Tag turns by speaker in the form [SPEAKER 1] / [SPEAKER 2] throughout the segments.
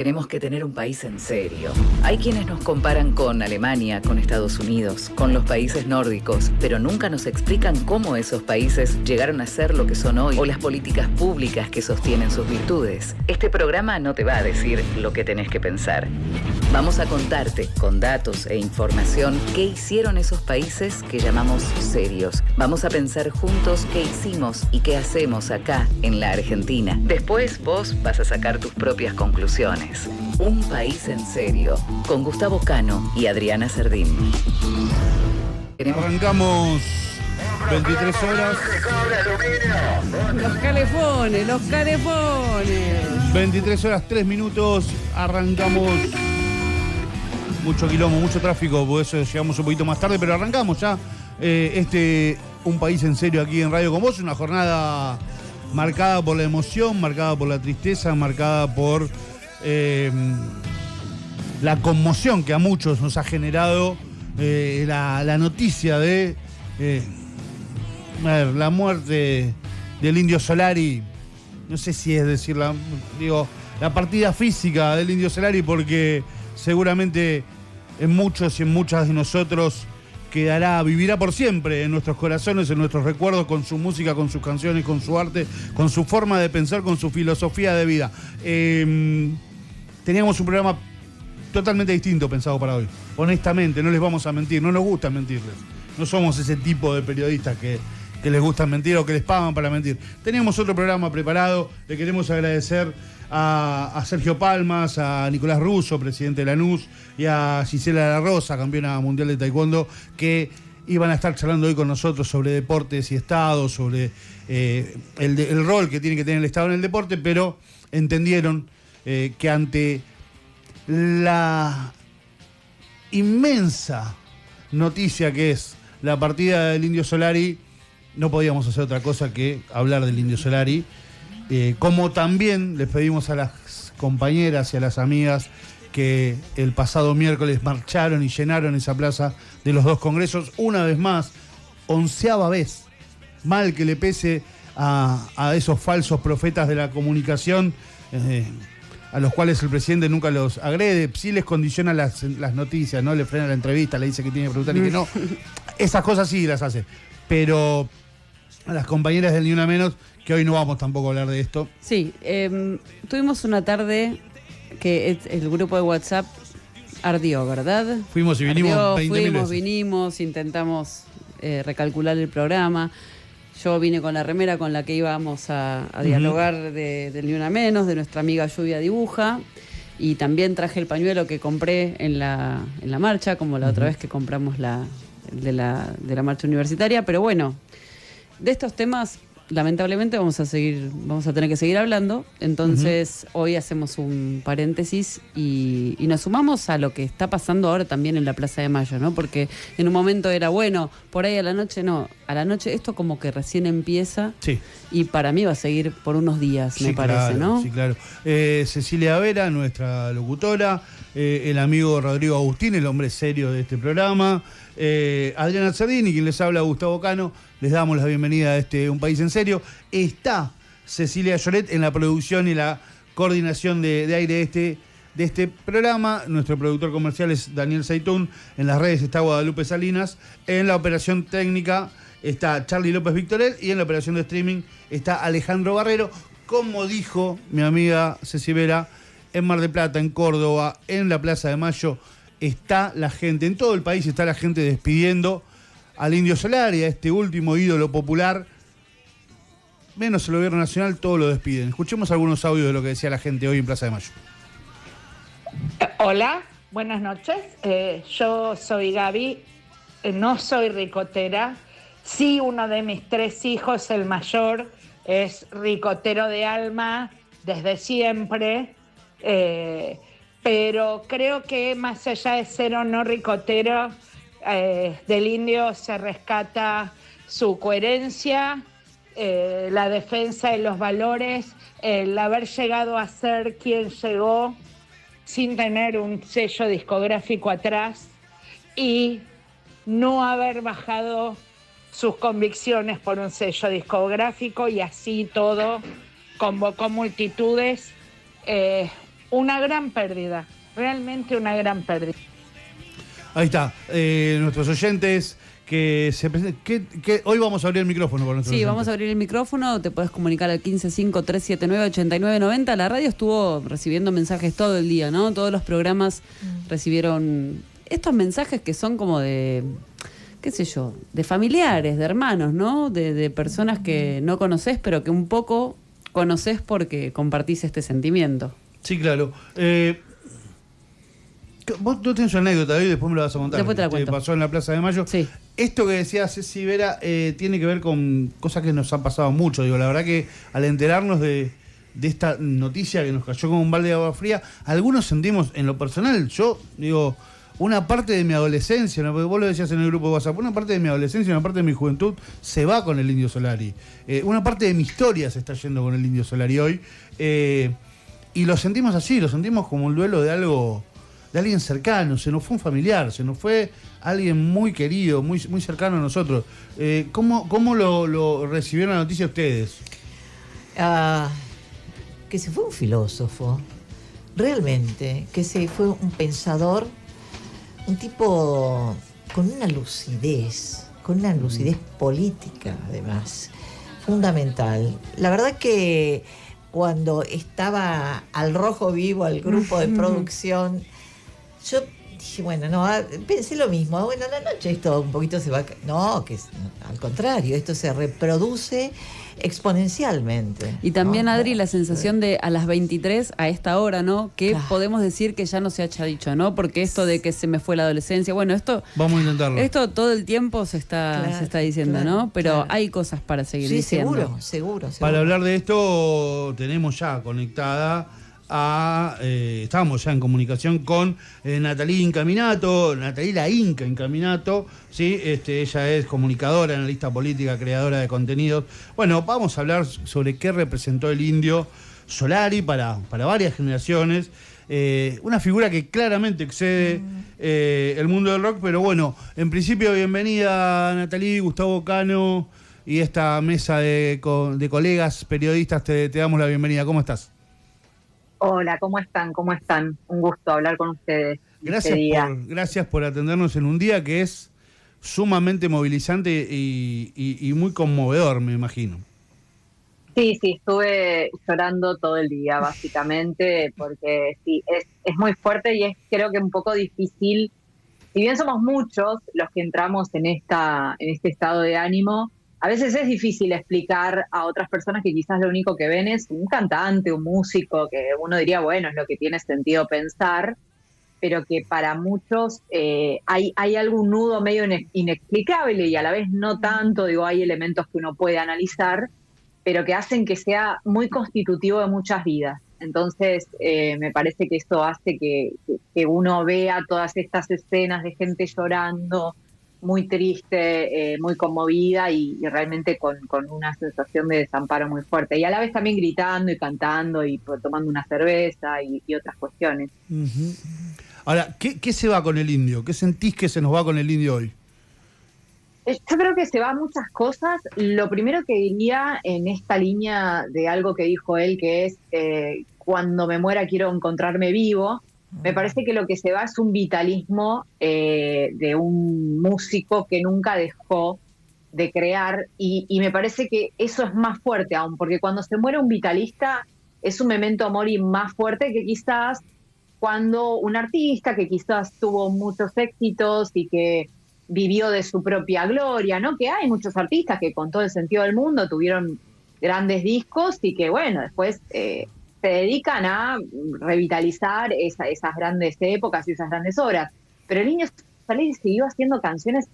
[SPEAKER 1] Tenemos que tener un país en serio. Hay quienes nos comparan con Alemania, con Estados Unidos, con los países nórdicos, pero nunca nos explican cómo esos países llegaron a ser lo que son hoy o las políticas públicas que sostienen sus virtudes. Este programa no te va a decir lo que tenés que pensar. Vamos a contarte, con datos e información, qué hicieron esos países que llamamos serios. Vamos a pensar juntos qué hicimos y qué hacemos acá, en la Argentina. Después vos vas a sacar tus propias conclusiones. Un país en serio, con Gustavo Cano y Adriana Cerdín.
[SPEAKER 2] Arrancamos 23 horas.
[SPEAKER 3] Los calefones, los calefones.
[SPEAKER 2] 23 horas 3 minutos. Arrancamos. Mucho quilombo, mucho tráfico, por eso llegamos un poquito más tarde, pero arrancamos ya. Un país en serio aquí en Radio con Vos. Una jornada marcada por la emoción, marcada por la tristeza, marcada por la conmoción que a muchos nos ha generado la noticia de la muerte del Indio Solari. No sé si es decir la partida física del Indio Solari, porque seguramente en muchos y en muchas de nosotros vivirá por siempre en nuestros corazones, en nuestros recuerdos, con su música, con sus canciones, con su arte, con su forma de pensar, con su filosofía de vida. Teníamos un programa totalmente distinto pensado para hoy. Honestamente, no les vamos a mentir, no nos gusta mentirles. No somos ese tipo de periodistas que les gusta mentir o que les pagan para mentir. Teníamos otro programa preparado. Le queremos agradecer a Sergio Palmas, a Nicolás Russo, presidente de Lanús, y a Gisela La Rosa, campeona mundial de taekwondo, que iban a estar charlando hoy con nosotros sobre deportes y Estado, sobre el rol que tiene que tener el Estado en el deporte, pero entendieron que ante la inmensa noticia que es la partida del Indio Solari, no podíamos hacer otra cosa que hablar del Indio Solari. Como también les pedimos a las compañeras y a las amigas que el pasado miércoles marcharon y llenaron esa plaza de los dos congresos, una vez más, 11ª vez, mal que le pese a esos falsos profetas de la comunicación, a los cuales el presidente nunca los agrede, sí les condiciona las noticias, ¿no? Le frena la entrevista, le dice que tiene que preguntar y que no. Esas cosas sí las hace. Pero a las compañeras del Ni Una Menos, que hoy no vamos tampoco a hablar de esto.
[SPEAKER 3] Sí, tuvimos una tarde que el grupo de WhatsApp ardió, ¿verdad?
[SPEAKER 2] Fuimos y vinimos 20.000 veces.
[SPEAKER 3] Vinimos, intentamos recalcular el programa. Yo vine con la remera con la que íbamos a dialogar del Ni Una Menos, de nuestra amiga Lluvia Dibuja, y también traje el pañuelo que compré en la marcha, como la otra vez que compramos de la marcha universitaria. Pero bueno, de estos temas lamentablemente vamos a tener que seguir hablando. Entonces hoy hacemos un paréntesis y nos sumamos a lo que está pasando ahora también en la Plaza de Mayo, ¿no? Porque en un momento era bueno, por ahí a la noche no, a la noche esto como que recién empieza. Sí. Y para mí va a seguir por unos días, sí, me parece, claro, ¿no?
[SPEAKER 2] Sí, claro. Cecilia Vera, nuestra locutora, el amigo Rodrigo Agustín, el hombre serio de este programa, Adriana Cerdini, quien les habla, Gustavo Cano. Les damos la bienvenida a Un País en Serio. Está Cecilia Lloret en la producción y la coordinación de aire de este programa. Nuestro productor comercial es Daniel Zaitún. En las redes está Guadalupe Salinas. En la operación técnica está Charlie López Victorel. Y en la operación de streaming está Alejandro Barrero. Como dijo mi amiga Ceci Vera, en Mar del Plata, en Córdoba, en la Plaza de Mayo, está la gente, en todo el país está la gente despidiendo al Indio Solari, a este último ídolo popular. Menos el gobierno nacional, todo lo despiden. Escuchemos algunos audios de lo que decía la gente hoy en Plaza de Mayo.
[SPEAKER 4] Hola, buenas noches. Yo soy Gaby, no soy ricotera. Sí, uno de mis 3 hijos, el mayor, es ricotero de alma desde siempre. Pero creo que más allá de ser o no ricotero, del Indio se rescata su coherencia, la defensa de los valores, el haber llegado a ser quien llegó sin tener un sello discográfico atrás y no haber bajado sus convicciones por un sello discográfico, y así todo convocó multitudes una gran pérdida, realmente una gran pérdida.
[SPEAKER 2] Ahí está, nuestros oyentes que se presenten, que hoy vamos a abrir el micrófono con nuestros
[SPEAKER 3] Sí,
[SPEAKER 2] oyentes.
[SPEAKER 3] vamos a abrir el micrófono, te puedes comunicar al 155-379-8990. La radio estuvo recibiendo mensajes todo el día, ¿no? Todos los programas recibieron estos mensajes que son como de, qué sé yo, de familiares, de hermanos, ¿no? De personas que no conoces, pero que un poco conoces porque compartís este sentimiento.
[SPEAKER 2] Sí, claro. Vos tú tenés una anécdota y después me lo vas a contar.
[SPEAKER 3] Después te la
[SPEAKER 2] Que
[SPEAKER 3] cuento.
[SPEAKER 2] pasó en la Plaza de Mayo.
[SPEAKER 3] Sí.
[SPEAKER 2] Esto que decía Ceci Vera tiene que ver con cosas que nos han pasado mucho. Digo, la verdad que al enterarnos de esta noticia que nos cayó como un balde de agua fría, algunos sentimos, en lo personal, yo digo, una parte de mi adolescencia, ¿no? Porque vos lo decías en el grupo de WhatsApp, una parte de mi adolescencia, una parte de mi juventud se va con el Indio Solari. Una parte de mi historia se está yendo con el Indio Solari hoy. Y lo sentimos así, lo sentimos como un duelo de algo, de alguien cercano. Se nos fue un familiar, se nos fue alguien muy querido, muy, muy cercano a nosotros. ¿Cómo lo recibieron la noticia ustedes?
[SPEAKER 5] Que se fue un filósofo, realmente, que se fue un pensador, un tipo con una lucidez política, además, fundamental. La verdad que cuando estaba al rojo vivo, al grupo de producción, yo dije, bueno, no, pensé lo mismo, bueno, a la noche esto un poquito se va, no, al contrario, esto se reproduce exponencialmente.
[SPEAKER 3] Y también,
[SPEAKER 5] ¿no?
[SPEAKER 3] Adri, la sensación de a las 23, a esta hora, ¿no? Que
[SPEAKER 5] Claro.
[SPEAKER 3] podemos decir que ya no se haya dicho, ¿no? Porque esto de que se me fue la adolescencia, bueno, esto
[SPEAKER 2] Vamos a intentarlo.
[SPEAKER 3] todo el tiempo se está diciendo,
[SPEAKER 5] claro,
[SPEAKER 3] ¿no? Pero
[SPEAKER 5] claro.
[SPEAKER 3] hay cosas para seguir
[SPEAKER 5] Sí,
[SPEAKER 3] diciendo.
[SPEAKER 5] seguro.
[SPEAKER 2] Para hablar de esto, tenemos ya conectada estamos ya en comunicación con Natalie Incaminato, Natalie la Inca Incaminato, ¿sí? Ella es comunicadora, analista política, creadora de contenidos. Bueno, vamos a hablar sobre qué representó el Indio Solari para varias generaciones. Una figura que claramente excede el mundo del rock, pero bueno, en principio, bienvenida Natalie, Gustavo Cano y esta mesa de colegas periodistas, te damos la bienvenida. ¿Cómo estás?
[SPEAKER 6] Hola, ¿cómo están? ¿Cómo están? Un gusto hablar con ustedes.
[SPEAKER 2] Gracias por atendernos en un día que es sumamente movilizante y muy conmovedor, me imagino.
[SPEAKER 6] Sí, estuve llorando todo el día, básicamente, porque sí, es muy fuerte y es creo que un poco difícil. Si bien somos muchos los que entramos en este estado de ánimo, a veces es difícil explicar a otras personas que quizás lo único que ven es un cantante, un músico, que uno diría, bueno, es lo que tiene sentido pensar, pero que para muchos hay algún nudo medio inexplicable y a la vez no tanto, digo, hay elementos que uno puede analizar, pero que hacen que sea muy constitutivo de muchas vidas. Entonces, me parece que esto hace que uno vea todas estas escenas de gente llorando, muy triste, muy conmovida y realmente con una sensación de desamparo muy fuerte. Y a la vez también gritando y cantando y tomando una cerveza y otras cuestiones.
[SPEAKER 2] Uh-huh. Ahora, ¿qué se va con el Indio? ¿Qué sentís que se nos va con el Indio hoy?
[SPEAKER 6] Yo creo que se van muchas cosas. Lo primero que diría en esta línea de algo que dijo él, que es cuando me muera quiero encontrarme vivo, me parece que lo que se va es un vitalismo de un músico que nunca dejó de crear y me parece que eso es más fuerte aún, porque cuando se muere un vitalista es un memento mori más fuerte que quizás cuando un artista que quizás tuvo muchos éxitos y que vivió de su propia gloria, ¿no? Que hay muchos artistas que con todo el sentido del mundo tuvieron grandes discos y que, bueno, después se dedican a revitalizar esas grandes épocas y esas grandes obras. Pero el Indio Solari siguió haciendo canciones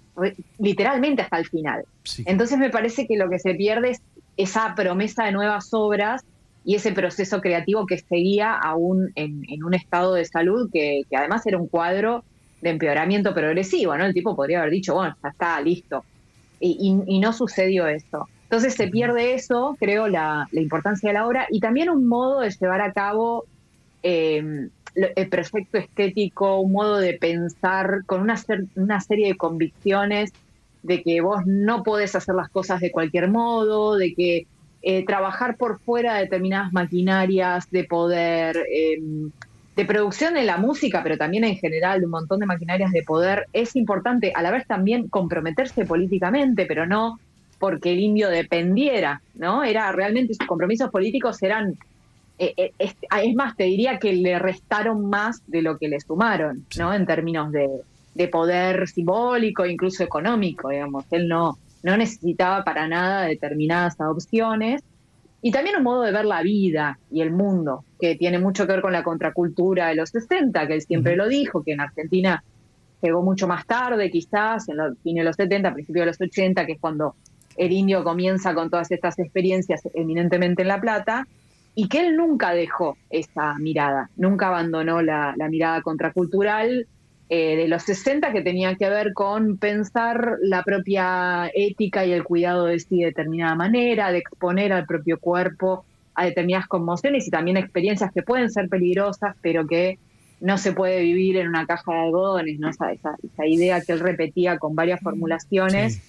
[SPEAKER 6] literalmente hasta el final.
[SPEAKER 2] Sí.
[SPEAKER 6] Entonces me parece que lo que se pierde es esa promesa de nuevas obras y ese proceso creativo que seguía aún en un estado de salud que además era un cuadro de empeoramiento progresivo, ¿no? El tipo podría haber dicho, bueno, ya está, listo. Y no sucedió eso. Entonces se pierde eso, creo, la importancia de la obra y también un modo de llevar a cabo el proyecto estético, un modo de pensar con una serie de convicciones de que vos no podés hacer las cosas de cualquier modo, de que trabajar por fuera de determinadas maquinarias de poder, producción de la música, pero también en general de un montón de maquinarias de poder, es importante a la vez también comprometerse políticamente, pero no porque el indio dependiera, ¿no? Era realmente, sus compromisos políticos eran, es más, te diría que le restaron más de lo que le sumaron, ¿no? En términos de poder simbólico, incluso económico, digamos. Él no necesitaba para nada determinadas adopciones. Y también un modo de ver la vida y el mundo, que tiene mucho que ver con la contracultura de los 60, que él siempre lo dijo, que en Argentina llegó mucho más tarde, quizás, en los fines de los 70, principios de los 80, que es cuando el indio comienza con todas estas experiencias eminentemente en La Plata, y que él nunca dejó esa mirada, nunca abandonó la mirada contracultural de los 60, que tenía que ver con pensar la propia ética y el cuidado de sí de determinada manera, de exponer al propio cuerpo a determinadas conmociones y también experiencias que pueden ser peligrosas, pero que no se puede vivir en una caja de algodones, ¿no? Esa idea que él repetía con varias formulaciones,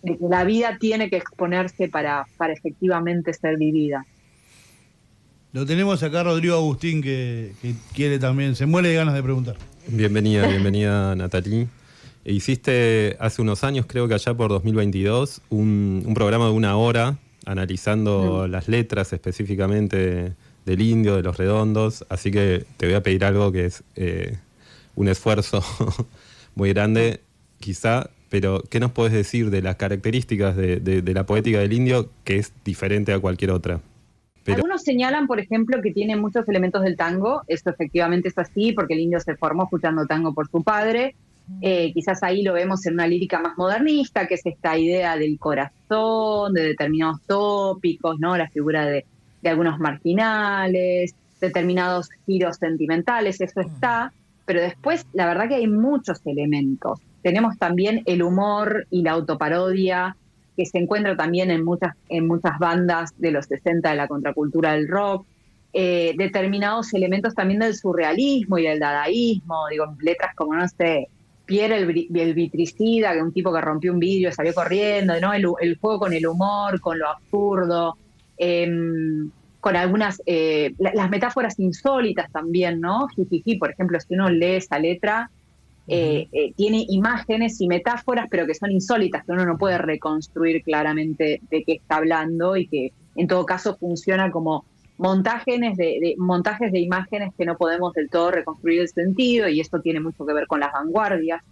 [SPEAKER 6] de que la vida tiene que exponerse para efectivamente ser vivida.
[SPEAKER 2] Lo tenemos acá Rodrigo Agustín, que quiere también, se muere de ganas de preguntar.
[SPEAKER 7] Bienvenida Natalie. Hiciste hace unos años, creo que allá por 2022, un programa de 1 hora analizando las letras específicamente del indio, de los redondos, así que te voy a pedir algo que es un esfuerzo muy grande, quizá, pero ¿qué nos podés decir de las características de la poética del indio que es diferente a cualquier otra?
[SPEAKER 6] Algunos señalan, por ejemplo, que tiene muchos elementos del tango. Esto efectivamente es así, porque el indio se formó escuchando tango por su padre. Quizás ahí lo vemos en una lírica más modernista, que es esta idea del corazón, de determinados tópicos, ¿no? La figura de algunos marginales, determinados giros sentimentales, eso está. Pero después, la verdad que hay muchos elementos. Tenemos también el humor y la autoparodia, que se encuentra también en muchas bandas de los 60 de la contracultura del rock, determinados elementos también del surrealismo y del dadaísmo, digo, letras como, no sé, Pierre el vitricida, que es un tipo que rompió un vidrio y salió corriendo, ¿no? El juego con el humor, con lo absurdo, con algunas, las metáforas insólitas también, ¿no? Jijiji, por ejemplo, si uno lee esa letra, tiene imágenes y metáforas, pero que son insólitas, que uno no puede reconstruir claramente de qué está hablando y que en todo caso funciona como montajes de imágenes que no podemos del todo reconstruir el sentido, y esto tiene mucho que ver con las vanguardias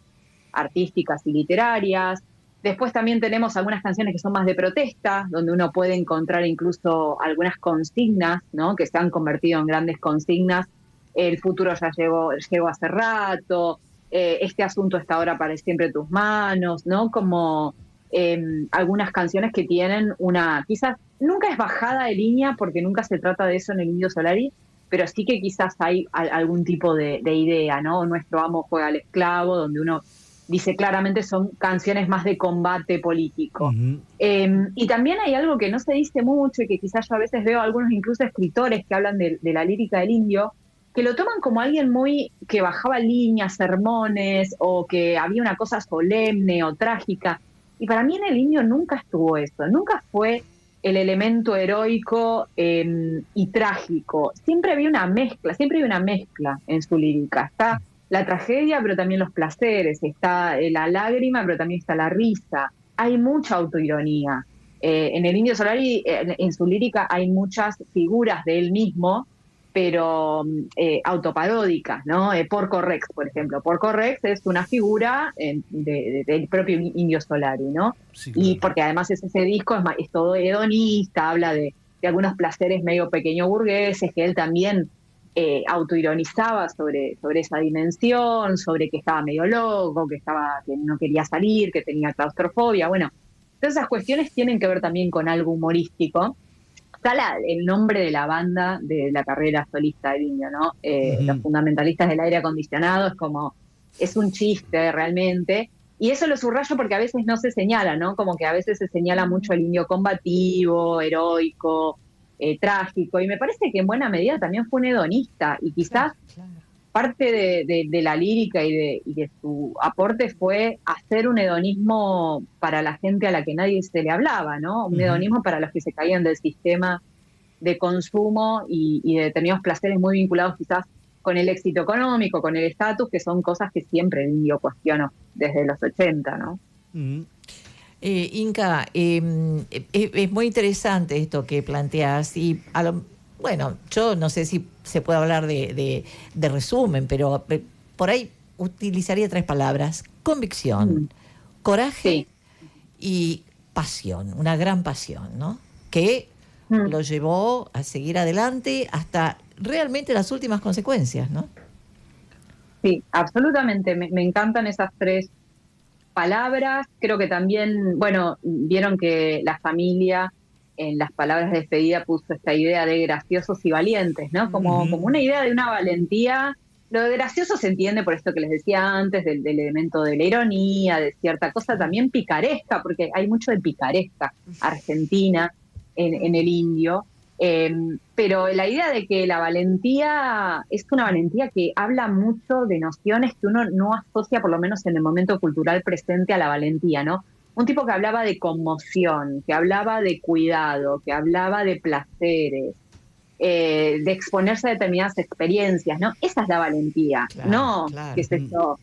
[SPEAKER 6] artísticas y literarias. Después también tenemos algunas canciones que son más de protesta, donde uno puede encontrar incluso algunas consignas, ¿no? Que se han convertido en grandes consignas. El futuro ya llegó hace rato, este asunto está ahora para siempre tus manos, ¿no? Como algunas canciones que tienen quizás nunca es bajada de línea, porque nunca se trata de eso en el Indio Solari, pero sí que quizás hay algún tipo de idea, ¿no? Nuestro amo juega al esclavo, donde uno dice claramente son canciones más de combate político. Y también hay algo que no se dice mucho y que quizás yo a veces veo algunos incluso escritores que hablan de la lírica del indio, que lo toman como alguien muy que bajaba líneas, sermones, o que había una cosa solemne o trágica. Y para mí en el indio nunca estuvo eso, nunca fue el elemento heroico y trágico. Siempre había una mezcla en su lírica. Está la tragedia, pero también los placeres, está la lágrima, pero también está la risa. Hay mucha autoironía. En el Indio Solari, en su lírica, hay muchas figuras de él mismo, pero autoparódicas, ¿no? Porco Rex, por ejemplo. Porco Rex es una figura del propio Indio Solari, ¿no? Sí, claro. Y porque además ese disco es todo hedonista, habla de algunos placeres medio pequeño burgueses, que él también autoironizaba sobre esa dimensión, sobre que estaba medio loco, que no quería salir, que tenía claustrofobia. Bueno, todas esas cuestiones tienen que ver también con algo humorístico. Está el nombre de la banda de la carrera solista del indio, ¿no? Los fundamentalistas del aire acondicionado, es un chiste realmente. Y eso lo subrayo porque a veces no se señala, ¿no? Como que a veces se señala mucho el indio combativo, heroico, trágico. Y me parece que en buena medida también fue un hedonista. Y quizás parte de la lírica y de su aporte fue hacer un hedonismo para la gente a la que nadie se le hablaba, ¿no? Un hedonismo para los que se caían del sistema de consumo y de determinados placeres muy vinculados quizás con el éxito económico, con el estatus, que son cosas que siempre el indio cuestionó desde los 80, ¿no?
[SPEAKER 5] Inca, es muy interesante esto que planteas y bueno, yo no sé si se puede hablar de resumen, pero por ahí utilizaría 3 palabras: convicción, coraje y pasión, una gran pasión, ¿no? Que lo llevó a seguir adelante hasta realmente las últimas consecuencias, ¿no?
[SPEAKER 6] Sí, absolutamente. Me encantan esas 3 palabras. Creo que también, bueno, vieron que la familia en las palabras de despedida puso esta idea de graciosos y valientes, ¿no? Como una idea de una valentía. Lo de gracioso se entiende por esto que les decía antes, del elemento de la ironía, de cierta cosa también picaresca, porque hay mucho de picaresca argentina en el indio. Pero la idea de que la valentía es una valentía que habla mucho de nociones que uno no asocia, por lo menos en el momento cultural presente, a la valentía, ¿no? Un tipo que hablaba de conmoción, que hablaba de cuidado, que hablaba de placeres, de exponerse a determinadas experiencias, ¿no? Esa es la valentía,
[SPEAKER 5] claro,
[SPEAKER 6] no,
[SPEAKER 5] claro.
[SPEAKER 6] qué sé yo,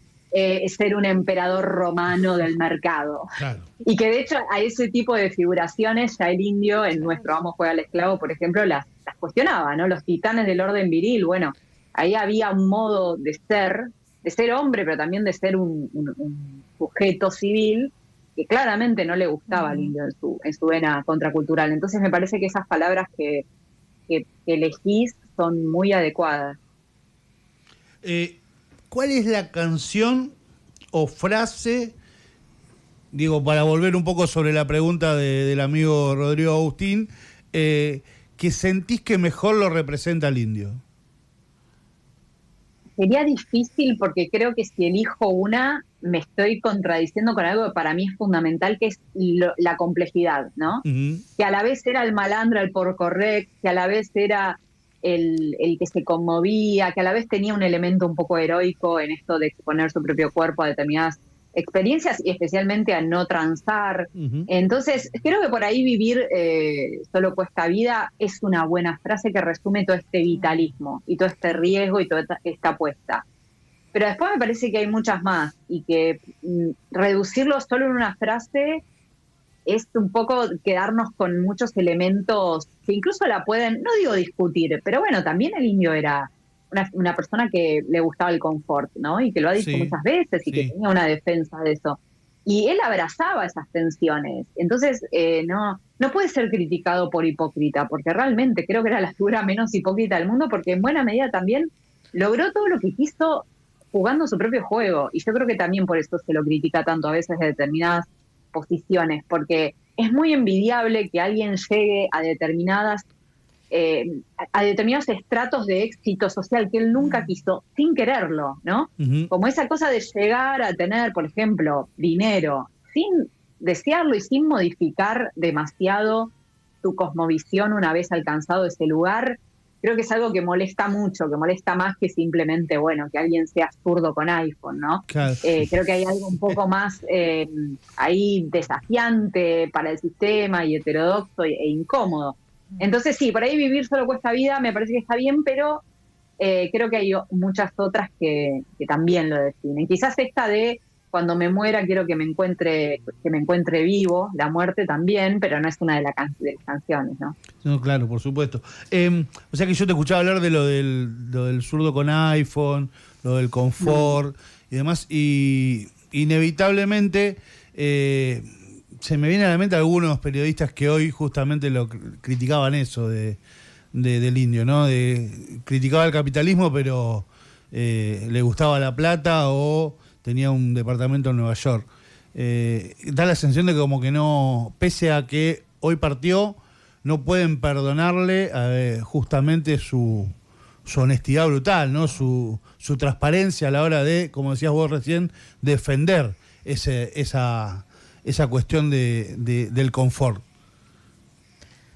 [SPEAKER 6] ser un emperador romano del mercado.
[SPEAKER 2] Claro.
[SPEAKER 6] Y que de hecho a ese tipo de figuraciones ya el indio en Nuestro Amo Juega al Esclavo, por ejemplo, las cuestionaba, ¿no? Los titanes del orden viril, bueno, ahí había un modo de ser hombre, pero también de ser un sujeto civil que claramente no le gustaba al indio en su vena contracultural. Entonces me parece que esas palabras que elegís son muy adecuadas.
[SPEAKER 2] ¿Cuál es la canción o frase, digo, para volver un poco sobre la pregunta del amigo Rodrigo Agustín, que sentís que mejor lo representa al indio?
[SPEAKER 6] Sería difícil porque creo que si elijo una, me estoy contradiciendo con algo que para mí es fundamental, que es la complejidad, ¿no? Que a la vez era el malandro, el porcorrec, que a la vez era el que se conmovía, que a la vez tenía un elemento un poco heroico en esto de exponer su propio cuerpo a determinadas experiencias y especialmente a no transar. Entonces, creo que por ahí vivir solo cuesta vida es una buena frase que resume todo este vitalismo y todo este riesgo y toda esta apuesta. Pero después me parece que hay muchas más y que reducirlo solo en una frase es un poco quedarnos con muchos elementos que incluso la pueden, no digo discutir, pero bueno, también el indio era una persona que le gustaba el confort, ¿no? Y que lo ha dicho muchas veces y que tenía una defensa de eso. Y él abrazaba esas tensiones. Entonces, no puede ser criticado por hipócrita, porque realmente creo que era la figura menos hipócrita del mundo, porque en buena medida también logró todo lo que quiso jugando su propio juego. Y yo creo que también por eso se lo critica tanto a veces de determinadas posiciones, porque es muy envidiable que alguien llegue a determinados estratos de éxito social que él nunca quiso, sin quererlo, ¿no? Como esa cosa de llegar a tener, por ejemplo, dinero, sin desearlo y sin modificar demasiado tu cosmovisión una vez alcanzado ese lugar. Creo que es algo que molesta mucho, que molesta más que simplemente, bueno, que alguien sea zurdo con iPhone, ¿no?
[SPEAKER 2] Claro.
[SPEAKER 6] Creo que hay algo un poco más ahí desafiante para el sistema y heterodoxo e incómodo. Entonces sí, por ahí vivir solo cuesta vida, me parece que está bien, pero creo que hay muchas otras que también lo definen. Quizás esta de cuando me muera quiero que me encuentre vivo, la muerte también, pero no es una de las canciones, ¿no?
[SPEAKER 2] No, claro, por supuesto. O sea que yo te escuchaba hablar de lo del zurdo con iPhone, lo del confort y demás, y inevitablemente se me viene a la mente algunos periodistas que hoy justamente lo criticaban eso del indio, ¿no? Criticaba el capitalismo, pero le gustaba la plata o tenía un departamento en Nueva York. Da la sensación de que como que no, pese a que hoy partió, no pueden perdonarle justamente su honestidad brutal, ¿no? Su transparencia a la hora de, como decías vos recién, defender esa cuestión del confort.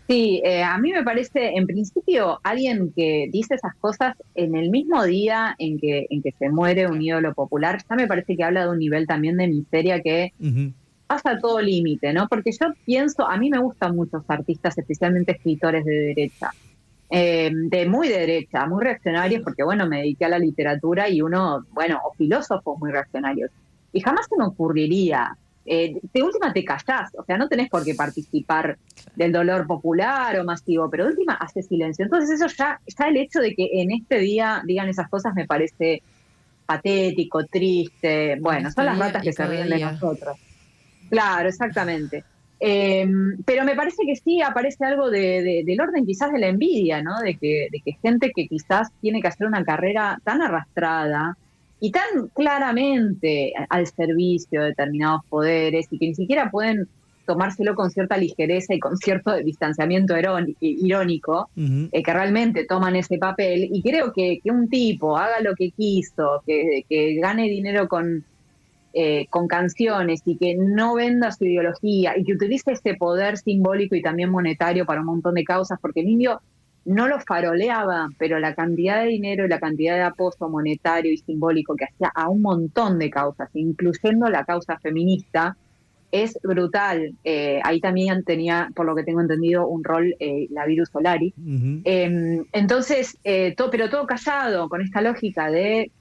[SPEAKER 6] Sí, a mí me parece, en principio, alguien que dice esas cosas en el mismo día en que se muere un ídolo popular, ya me parece que habla de un nivel también de miseria que pasa todo límite, ¿no? Porque yo pienso, a mí me gustan muchos artistas, especialmente escritores de derecha, de muy de derecha, muy reaccionarios, porque bueno, me dediqué a la literatura y o filósofos muy reaccionarios. Y jamás se me ocurriría, de última te callás, o sea, no tenés por qué participar del dolor popular o masivo, pero de última hace silencio. Entonces eso ya el hecho de que en este día digan esas cosas me parece patético, triste, bueno, son las ratas que se ríen de nosotros. Claro, exactamente. Pero me parece que sí aparece algo del orden quizás de la envidia, ¿no? De que gente que quizás tiene que hacer una carrera tan arrastrada y tan claramente al servicio de determinados poderes y que ni siquiera pueden tomárselo con cierta ligereza y con cierto distanciamiento irónico, que realmente toman ese papel. Y creo que un tipo haga lo que quiso, que gane dinero con canciones y que no venda su ideología y que utilice ese poder simbólico y también monetario para un montón de causas, porque el indio no lo faroleaba, pero la cantidad de dinero y la cantidad de apoyo monetario y simbólico que hacía a un montón de causas, incluyendo la causa feminista, es brutal. Ahí también tenía, por lo que tengo entendido, un rol la Virus Solari. Entonces, pero todo callado, con esta lógica de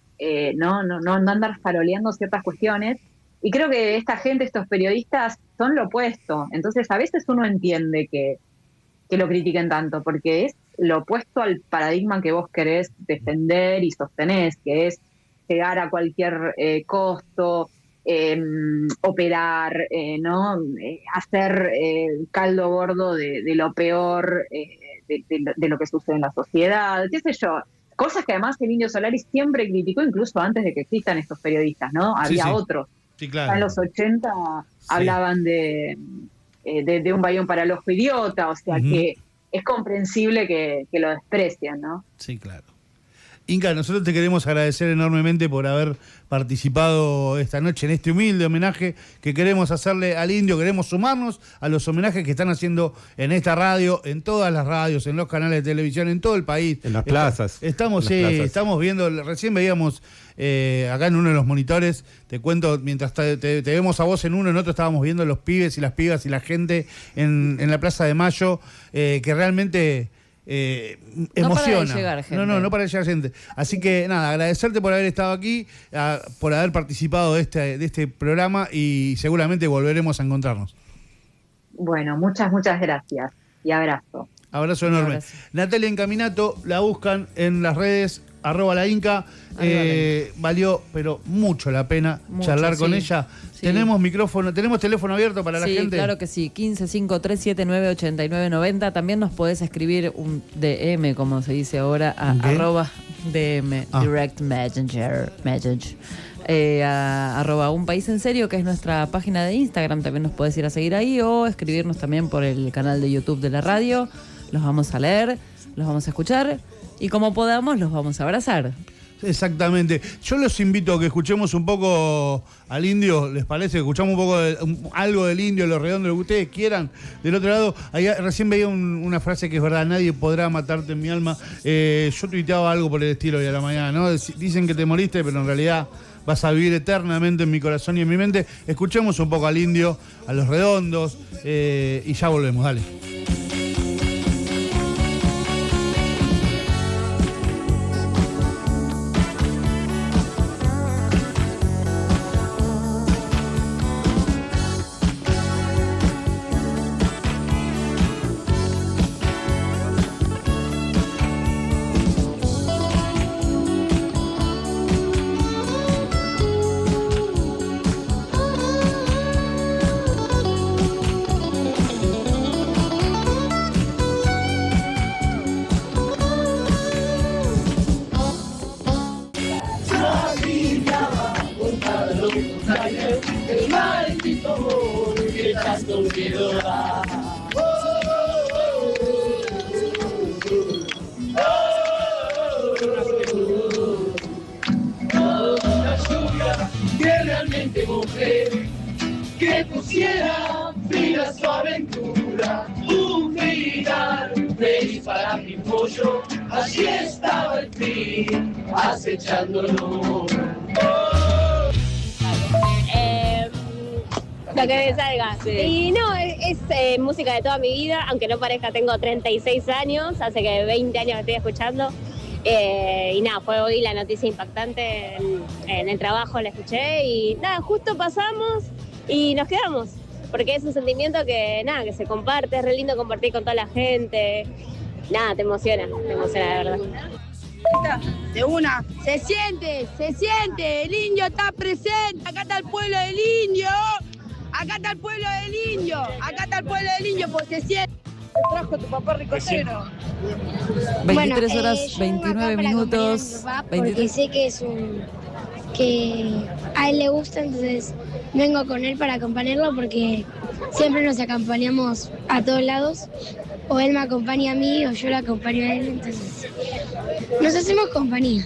[SPEAKER 6] no andar faroleando ciertas cuestiones. Y creo que esta gente, estos periodistas, son lo opuesto. Entonces, a veces uno entiende que lo critiquen tanto, porque es lo opuesto al paradigma que vos querés defender y sostenés, que es llegar a cualquier costo, operar, ¿no? Hacer caldo gordo de lo peor, de lo que sucede en la sociedad, qué sé yo. Cosas que además el Indio Solari siempre criticó, incluso antes de que existan estos periodistas, ¿no? Había otros.
[SPEAKER 2] Sí, claro.
[SPEAKER 6] En los 80 hablaban de un bayón para el ojo idiota, o sea que es comprensible que lo desprecian, ¿no?
[SPEAKER 2] Sí, claro. Inca, nosotros te queremos agradecer enormemente por haber participado esta noche en este humilde homenaje que queremos hacerle al indio. Queremos sumarnos a los homenajes que están haciendo en esta radio, en todas las radios, en los canales de televisión, en todo el país.
[SPEAKER 7] En las plazas.
[SPEAKER 2] Estamos viendo, recién veíamos acá en uno de los monitores, te cuento, mientras te vemos a vos en uno, en otro estábamos viendo los pibes y las pibas y la gente en la Plaza de Mayo, que realmente... emociona.
[SPEAKER 3] No para de llegar gente.
[SPEAKER 2] No para de llegar gente. Así que nada, agradecerte por haber estado aquí, por haber participado de este programa y seguramente volveremos a encontrarnos.
[SPEAKER 6] Bueno, muchas gracias y abrazo.
[SPEAKER 2] Abrazo enorme.
[SPEAKER 3] Abrazo.
[SPEAKER 2] Natalia Encaminato, la buscan en las redes, @lainca. Valió, pero mucho la pena charlar con ella. Sí. Tenemos micrófono, tenemos teléfono abierto para la gente.
[SPEAKER 3] Sí, claro que sí, 1553798990. También nos podés escribir un DM, como se dice ahora, a @DM, Direct Messenger, a @Un País en Serio, que es nuestra página de Instagram. También nos podés ir a seguir ahí o escribirnos también por el canal de YouTube de la radio. Los vamos a leer, los vamos a escuchar y como podamos los vamos a abrazar.
[SPEAKER 2] Exactamente. Yo los invito a que escuchemos un poco al indio, ¿les parece? Escuchamos un poco algo del indio, lo redondo, lo que ustedes quieran. Del otro lado, recién veía una frase que es verdad: nadie podrá matarte en mi alma. Yo tuiteaba algo por el estilo hoy a la mañana, ¿no? Dicen que te moriste, pero en realidad vas a vivir eternamente en mi corazón y en mi mente. Escuchemos un poco al indio, a los redondos, y ya volvemos, dale.
[SPEAKER 8] Que pusiera fin a su aventura, un final feliz para mi pollo. Allí estaba el fin, acechándolo.
[SPEAKER 9] Lo que me salga.
[SPEAKER 3] Sí.
[SPEAKER 9] Y no, es música de toda mi vida, aunque no parezca, tengo 36 años, hace que 20 años que estoy escuchando. Y nada, fue hoy la noticia impactante en el trabajo, la escuché y nada, justo pasamos y nos quedamos. Porque es un sentimiento que nada, que se comparte, es re lindo compartir con toda la gente. Nada, te emociona de verdad.
[SPEAKER 10] De una. Se siente, el indio está presente, acá está el pueblo del indio, acá está el pueblo del indio, acá está el pueblo del indio, pues se siente. Te trajo tu papá ricotero.
[SPEAKER 3] 23 horas,
[SPEAKER 11] yo
[SPEAKER 3] 29
[SPEAKER 11] vengo acá para
[SPEAKER 3] minutos.
[SPEAKER 11] acompañar a mi papá porque
[SPEAKER 3] 23.
[SPEAKER 11] sé que que a él le gusta, entonces vengo con él para acompañarlo porque siempre nos acompañamos a todos lados. O él me acompaña a mí o yo lo acompaño a él, entonces nos hacemos compañía.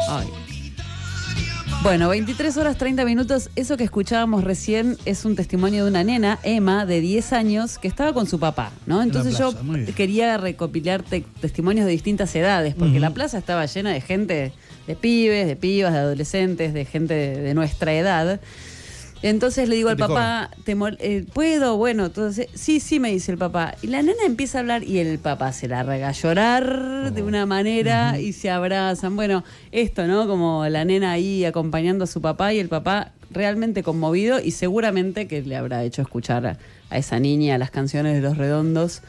[SPEAKER 3] Ay. Bueno, 23 horas 30 minutos. Eso que escuchábamos recién es un testimonio de una nena, Emma, de 10 años, que estaba con su papá, ¿no? Entonces
[SPEAKER 2] plaza, muy bien.
[SPEAKER 3] quería recopilar testimonios de distintas edades, porque la plaza estaba llena de gente, de pibes, de pibas, de adolescentes, de gente de nuestra edad. Entonces le digo al papá, ¿puedo? Bueno, entonces, sí, me dice el papá. Y la nena empieza a hablar y el papá se larga a llorar de una manera y se abrazan. Bueno, esto, ¿no? Como la nena ahí acompañando a su papá y el papá realmente conmovido y seguramente que le habrá hecho escuchar a esa niña las canciones de Los Redondos.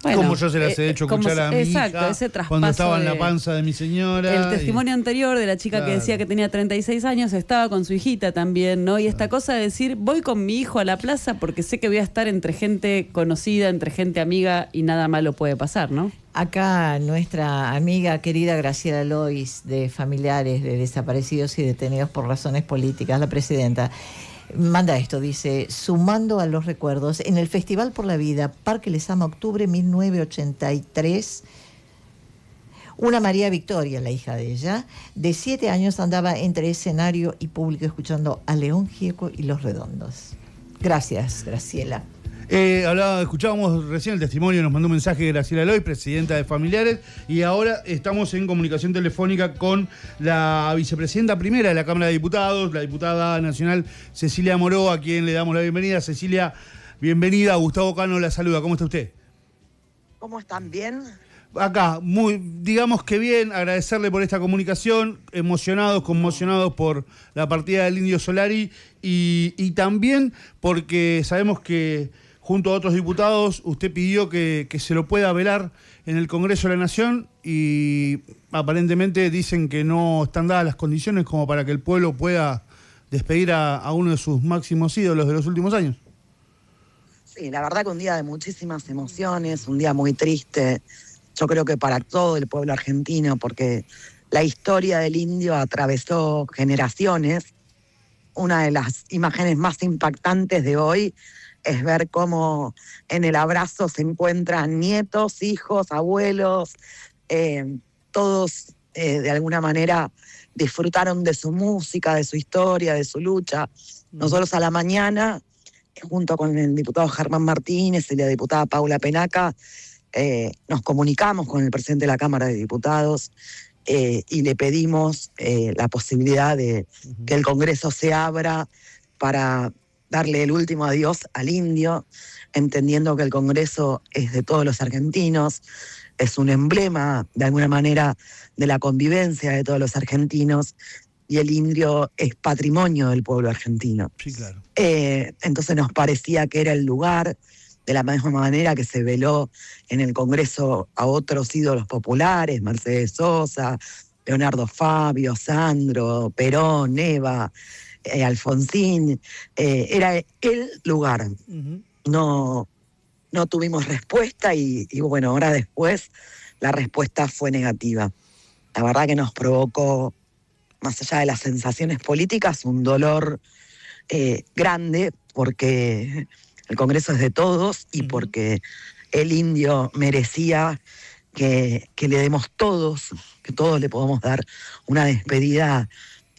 [SPEAKER 3] Bueno,
[SPEAKER 2] como yo se las he hecho escuchar a mi hija
[SPEAKER 3] ese traspaso
[SPEAKER 2] cuando estaba en la panza de mi señora.
[SPEAKER 3] El testimonio anterior de la chica que decía que tenía 36 años estaba con su hijita también, ¿no? Y esta cosa de decir, voy con mi hijo a la plaza porque sé que voy a estar entre gente conocida, entre gente amiga y nada malo puede pasar, ¿no?
[SPEAKER 5] Acá nuestra amiga querida Graciela Lois, de familiares de desaparecidos y detenidos por razones políticas, la presidenta, manda esto, dice: sumando a los recuerdos, en el Festival por la Vida, Parque Lezama, octubre 1983, una María Victoria, la hija de ella, de 7 años, andaba entre escenario y público escuchando a León Gieco y Los Redondos. Gracias, Graciela.
[SPEAKER 2] Escuchábamos recién el testimonio, nos mandó un mensaje Graciela Loy, presidenta de Familiares, y ahora estamos en comunicación telefónica con la vicepresidenta primera de la Cámara de Diputados, la diputada nacional Cecilia Moró, a quien le damos la bienvenida. Cecilia, bienvenida. Gustavo Cano la saluda. ¿Cómo está usted?
[SPEAKER 12] ¿Cómo están? ¿Bien?
[SPEAKER 2] Acá, digamos que bien, agradecerle por esta comunicación, conmocionados por la partida del Indio Solari y también porque sabemos que junto a otros diputados usted pidió que se lo pueda velar en el Congreso de la Nación y aparentemente dicen que no están dadas las condiciones como para que el pueblo pueda despedir a uno de sus máximos ídolos de los últimos años.
[SPEAKER 12] Sí, la verdad que un día de muchísimas emociones, un día muy triste. Yo creo que para todo el pueblo argentino, porque la historia del indio atravesó generaciones. Una de las imágenes más impactantes de hoy es ver cómo en el abrazo se encuentran nietos, hijos, abuelos, todos de alguna manera disfrutaron de su música, de su historia, de su lucha. Nosotros a la mañana, junto con el diputado Germán Martínez y la diputada Paula Penaca, nos comunicamos con el presidente de la Cámara de Diputados y le pedimos la posibilidad de que el Congreso se abra para darle el último adiós al indio, entendiendo que el Congreso es de todos los argentinos, es un emblema de alguna manera de la convivencia de todos los argentinos y el indio es patrimonio del pueblo argentino.
[SPEAKER 2] Sí, claro.
[SPEAKER 12] Entonces nos parecía que era el lugar, de la misma manera que se veló en el Congreso a otros ídolos populares, Mercedes Sosa, Leonardo Fabio, Sandro, Perón, Eva, Alfonsín, era el lugar. No tuvimos respuesta y bueno, ahora después la respuesta fue negativa. La verdad que nos provocó, más allá de las sensaciones políticas, un dolor grande, porque el Congreso es de todos y porque el indio merecía que le demos todos, que todos le podamos dar una despedida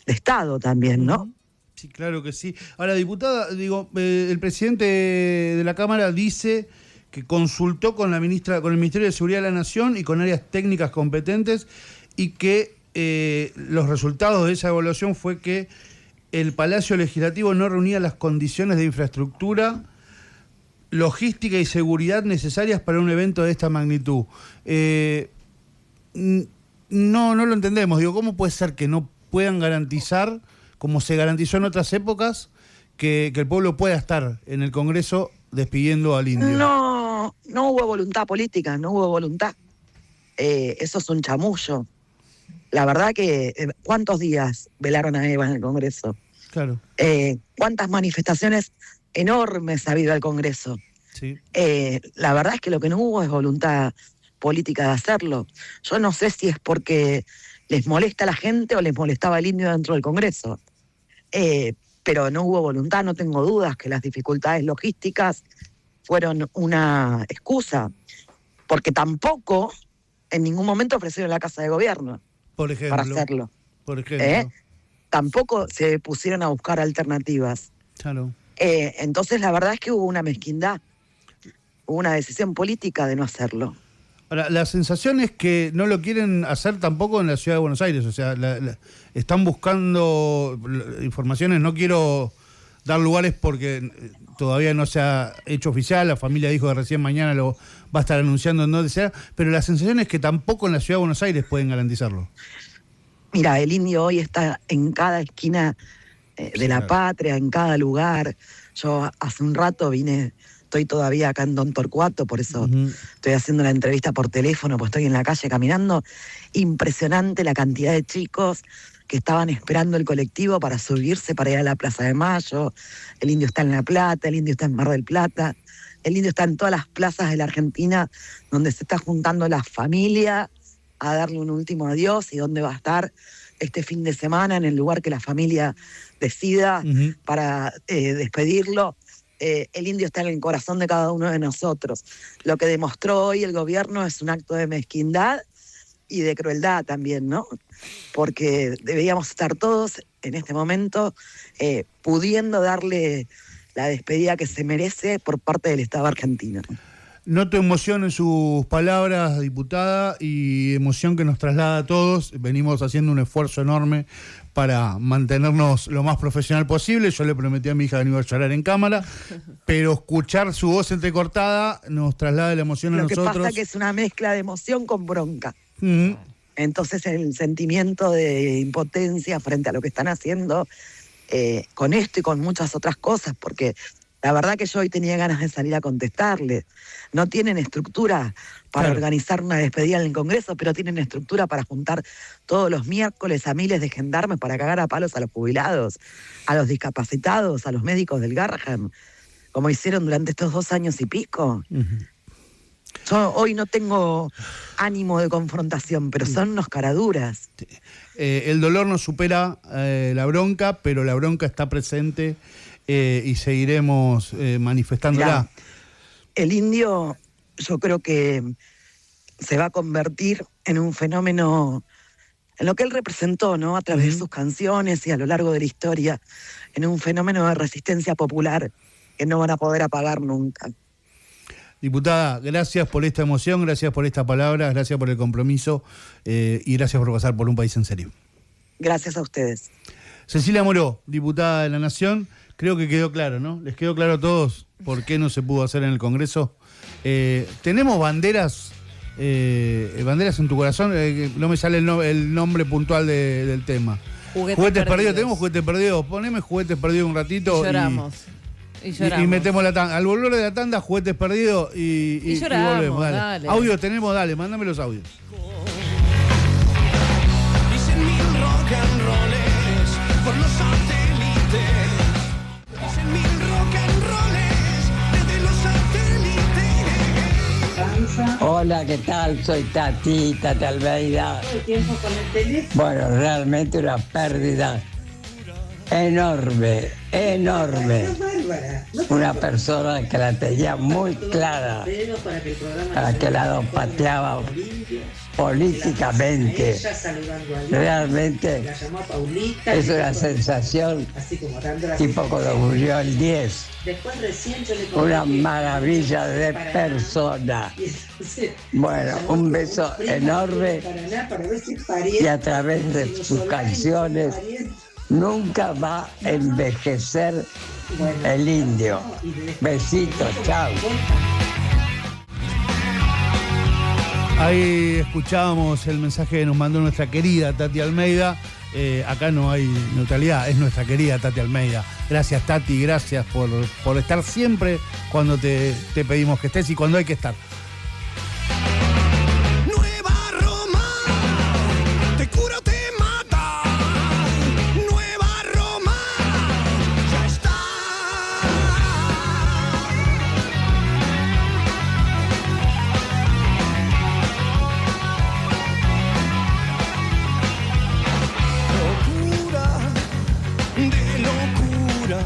[SPEAKER 12] de Estado también, ¿no?
[SPEAKER 2] Sí, claro que sí. Ahora, diputada, el presidente de la Cámara dice que consultó con la ministra, con el Ministerio de Seguridad de la Nación y con áreas técnicas competentes y que los resultados de esa evaluación fue que el Palacio Legislativo no reunía las condiciones de infraestructura, logística y seguridad necesarias para un evento de esta magnitud. No lo entendemos. Digo, ¿cómo puede ser que no puedan garantizar, como se garantizó en otras épocas, que el pueblo pueda estar en el Congreso despidiendo al indio?
[SPEAKER 12] No hubo voluntad política, no hubo voluntad. Eso es un chamullo. La verdad que, ¿cuántos días velaron a Eva en el Congreso?
[SPEAKER 2] Claro.
[SPEAKER 12] ¿Cuántas manifestaciones enormes ha habido al Congreso?
[SPEAKER 2] Sí.
[SPEAKER 12] La verdad es que lo que no hubo es voluntad política de hacerlo. Yo no sé si es porque les molesta a la gente o les molestaba el indio dentro del Congreso. Pero no hubo voluntad, no tengo dudas que las dificultades logísticas fueron una excusa, porque tampoco en ningún momento ofrecieron la Casa de Gobierno,
[SPEAKER 2] por ejemplo,
[SPEAKER 12] para hacerlo.
[SPEAKER 2] Por ejemplo.
[SPEAKER 12] Tampoco se pusieron a buscar alternativas.
[SPEAKER 2] Claro.
[SPEAKER 12] Entonces la verdad es que hubo una mezquindad, hubo una decisión política de no hacerlo.
[SPEAKER 2] Ahora, la sensación es que no lo quieren hacer tampoco en la ciudad de Buenos Aires, o sea, están buscando informaciones, no quiero dar lugares porque todavía no se ha hecho oficial, la familia dijo que recién mañana lo va a estar anunciando en donde sea, pero la sensación es que tampoco en la ciudad de Buenos Aires pueden garantizarlo.
[SPEAKER 12] Mira, el indio hoy está en cada esquina de la patria, en cada lugar. Yo hace un rato estoy todavía acá en Don Torcuato, por eso estoy haciendo la entrevista por teléfono, pues estoy en la calle caminando. Impresionante la cantidad de chicos que estaban esperando el colectivo para subirse, para ir a la Plaza de Mayo. El indio está en La Plata, el indio está en Mar del Plata, el indio está en todas las plazas de la Argentina donde se está juntando la familia a darle un último adiós y donde va a estar este fin de semana en el lugar que la familia decida para despedirlo. El indio está en el corazón de cada uno de nosotros. Lo que demostró hoy el gobierno es un acto de mezquindad y de crueldad también, ¿no? Porque deberíamos estar todos en este momento pudiendo darle la despedida que se merece por parte del Estado argentino.
[SPEAKER 2] Noto emoción en sus palabras, diputada, y emoción que nos traslada a todos. Venimos haciendo un esfuerzo enorme para mantenernos lo más profesional posible. Yo le prometí a mi hija que no iba a llorar en cámara, pero escuchar su voz entrecortada nos traslada la emoción a nosotros.
[SPEAKER 12] Lo que pasa es que es una mezcla de emoción con bronca. Entonces el sentimiento de impotencia frente a lo que están haciendo con esto y con muchas otras cosas, porque la verdad que yo hoy tenía ganas de salir a contestarle. No tienen estructura para organizar una despedida en el Congreso, pero tienen estructura para juntar todos los miércoles a miles de gendarmes para cagar a palos a los jubilados, a los discapacitados, a los médicos del Garrahan, como hicieron durante estos 2 años y pico. Yo hoy no tengo ánimo de confrontación, pero son unos caraduras.
[SPEAKER 2] El dolor no supera la bronca, pero la bronca está presente y seguiremos manifestándola.
[SPEAKER 12] Mirá, el indio yo creo que se va a convertir en un fenómeno, en lo que él representó, ¿no? A través de sus canciones y a lo largo de la historia, en un fenómeno de resistencia popular que no van a poder apagar nunca.
[SPEAKER 2] Diputada, gracias por esta emoción, gracias por esta palabra, gracias por el compromiso y gracias por pasar por Un País en Serio.
[SPEAKER 12] Gracias a ustedes.
[SPEAKER 2] Cecilia Moró, diputada de la Nación, creo que quedó claro, ¿no? ¿Les quedó claro a todos por qué no se pudo hacer en el Congreso? ¿Tenemos banderas en tu corazón? No me sale el nombre puntual del tema. Juguetes perdidos. ¿Tenemos juguetes perdidos? Poneme juguetes perdidos un ratito.
[SPEAKER 3] Y lloramos. Y
[SPEAKER 2] metemos la tanda. Al volver de la tanda, juguetes perdidos y
[SPEAKER 3] lloramos,
[SPEAKER 2] volvemos.
[SPEAKER 3] dale.
[SPEAKER 2] Audios tenemos, dale, mándame los audios.
[SPEAKER 8] Dicen mil rock and rolls por los satélites. Dicen mil rock and rolls desde los satélites.
[SPEAKER 13] Hola, ¿qué tal? Soy Tati Almeida.
[SPEAKER 14] Todo el tiempo con el teléfono.
[SPEAKER 13] Bueno, realmente una pérdida enorme. Una persona que la tenía muy clara a qué lado pateaba políticamente. Realmente es una sensación tipo cuando murió el 10. Una maravilla de persona. Bueno, un beso enorme y a través de sus canciones Nunca va a envejecer el indio. Besitos, chao.
[SPEAKER 2] Ahí escuchábamos el mensaje que nos mandó nuestra querida Tati Almeida. Acá no hay neutralidad, es nuestra querida Tati Almeida. Gracias, Tati, gracias por estar siempre cuando te pedimos que estés y cuando hay que estar.
[SPEAKER 8] Nueva Roma, te cura, te mata. Nueva Roma, ya está. Locura, de locura.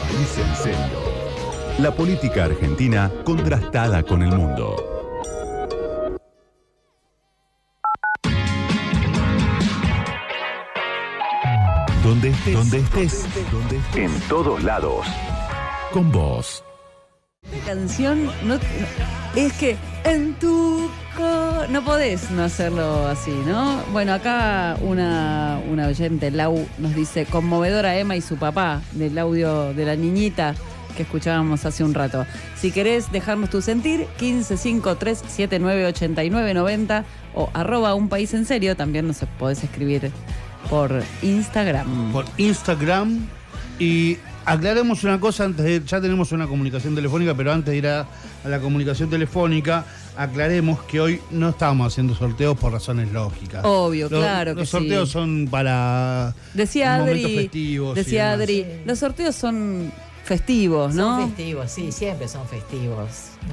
[SPEAKER 14] País en serio. La política argentina contrastada con el mundo. Donde estés, en todos lados. Con vos.
[SPEAKER 3] Esta canción es que en tu no podés no hacerlo así, ¿no? Bueno, acá una oyente, Lau, nos dice: conmovedora Emma y su papá, del audio de la niñita que escuchábamos hace un rato. Si querés dejarnos tu sentir, 1553798990 o @ Un País en Serio. También nos podés escribir por Instagram.
[SPEAKER 2] Por Instagram. Y aclaremos una cosa antes de... Ya tenemos una comunicación telefónica, pero antes de ir a la comunicación telefónica, aclaremos que hoy no estamos haciendo sorteos por razones lógicas.
[SPEAKER 3] Obvio, claro que
[SPEAKER 2] los sorteos
[SPEAKER 3] sí.
[SPEAKER 2] son para
[SPEAKER 3] Decía
[SPEAKER 2] momentos
[SPEAKER 3] Adri,
[SPEAKER 2] festivos.
[SPEAKER 3] decía Adri, los sorteos son festivos, ¿no?
[SPEAKER 5] Son festivos, sí, siempre son festivos.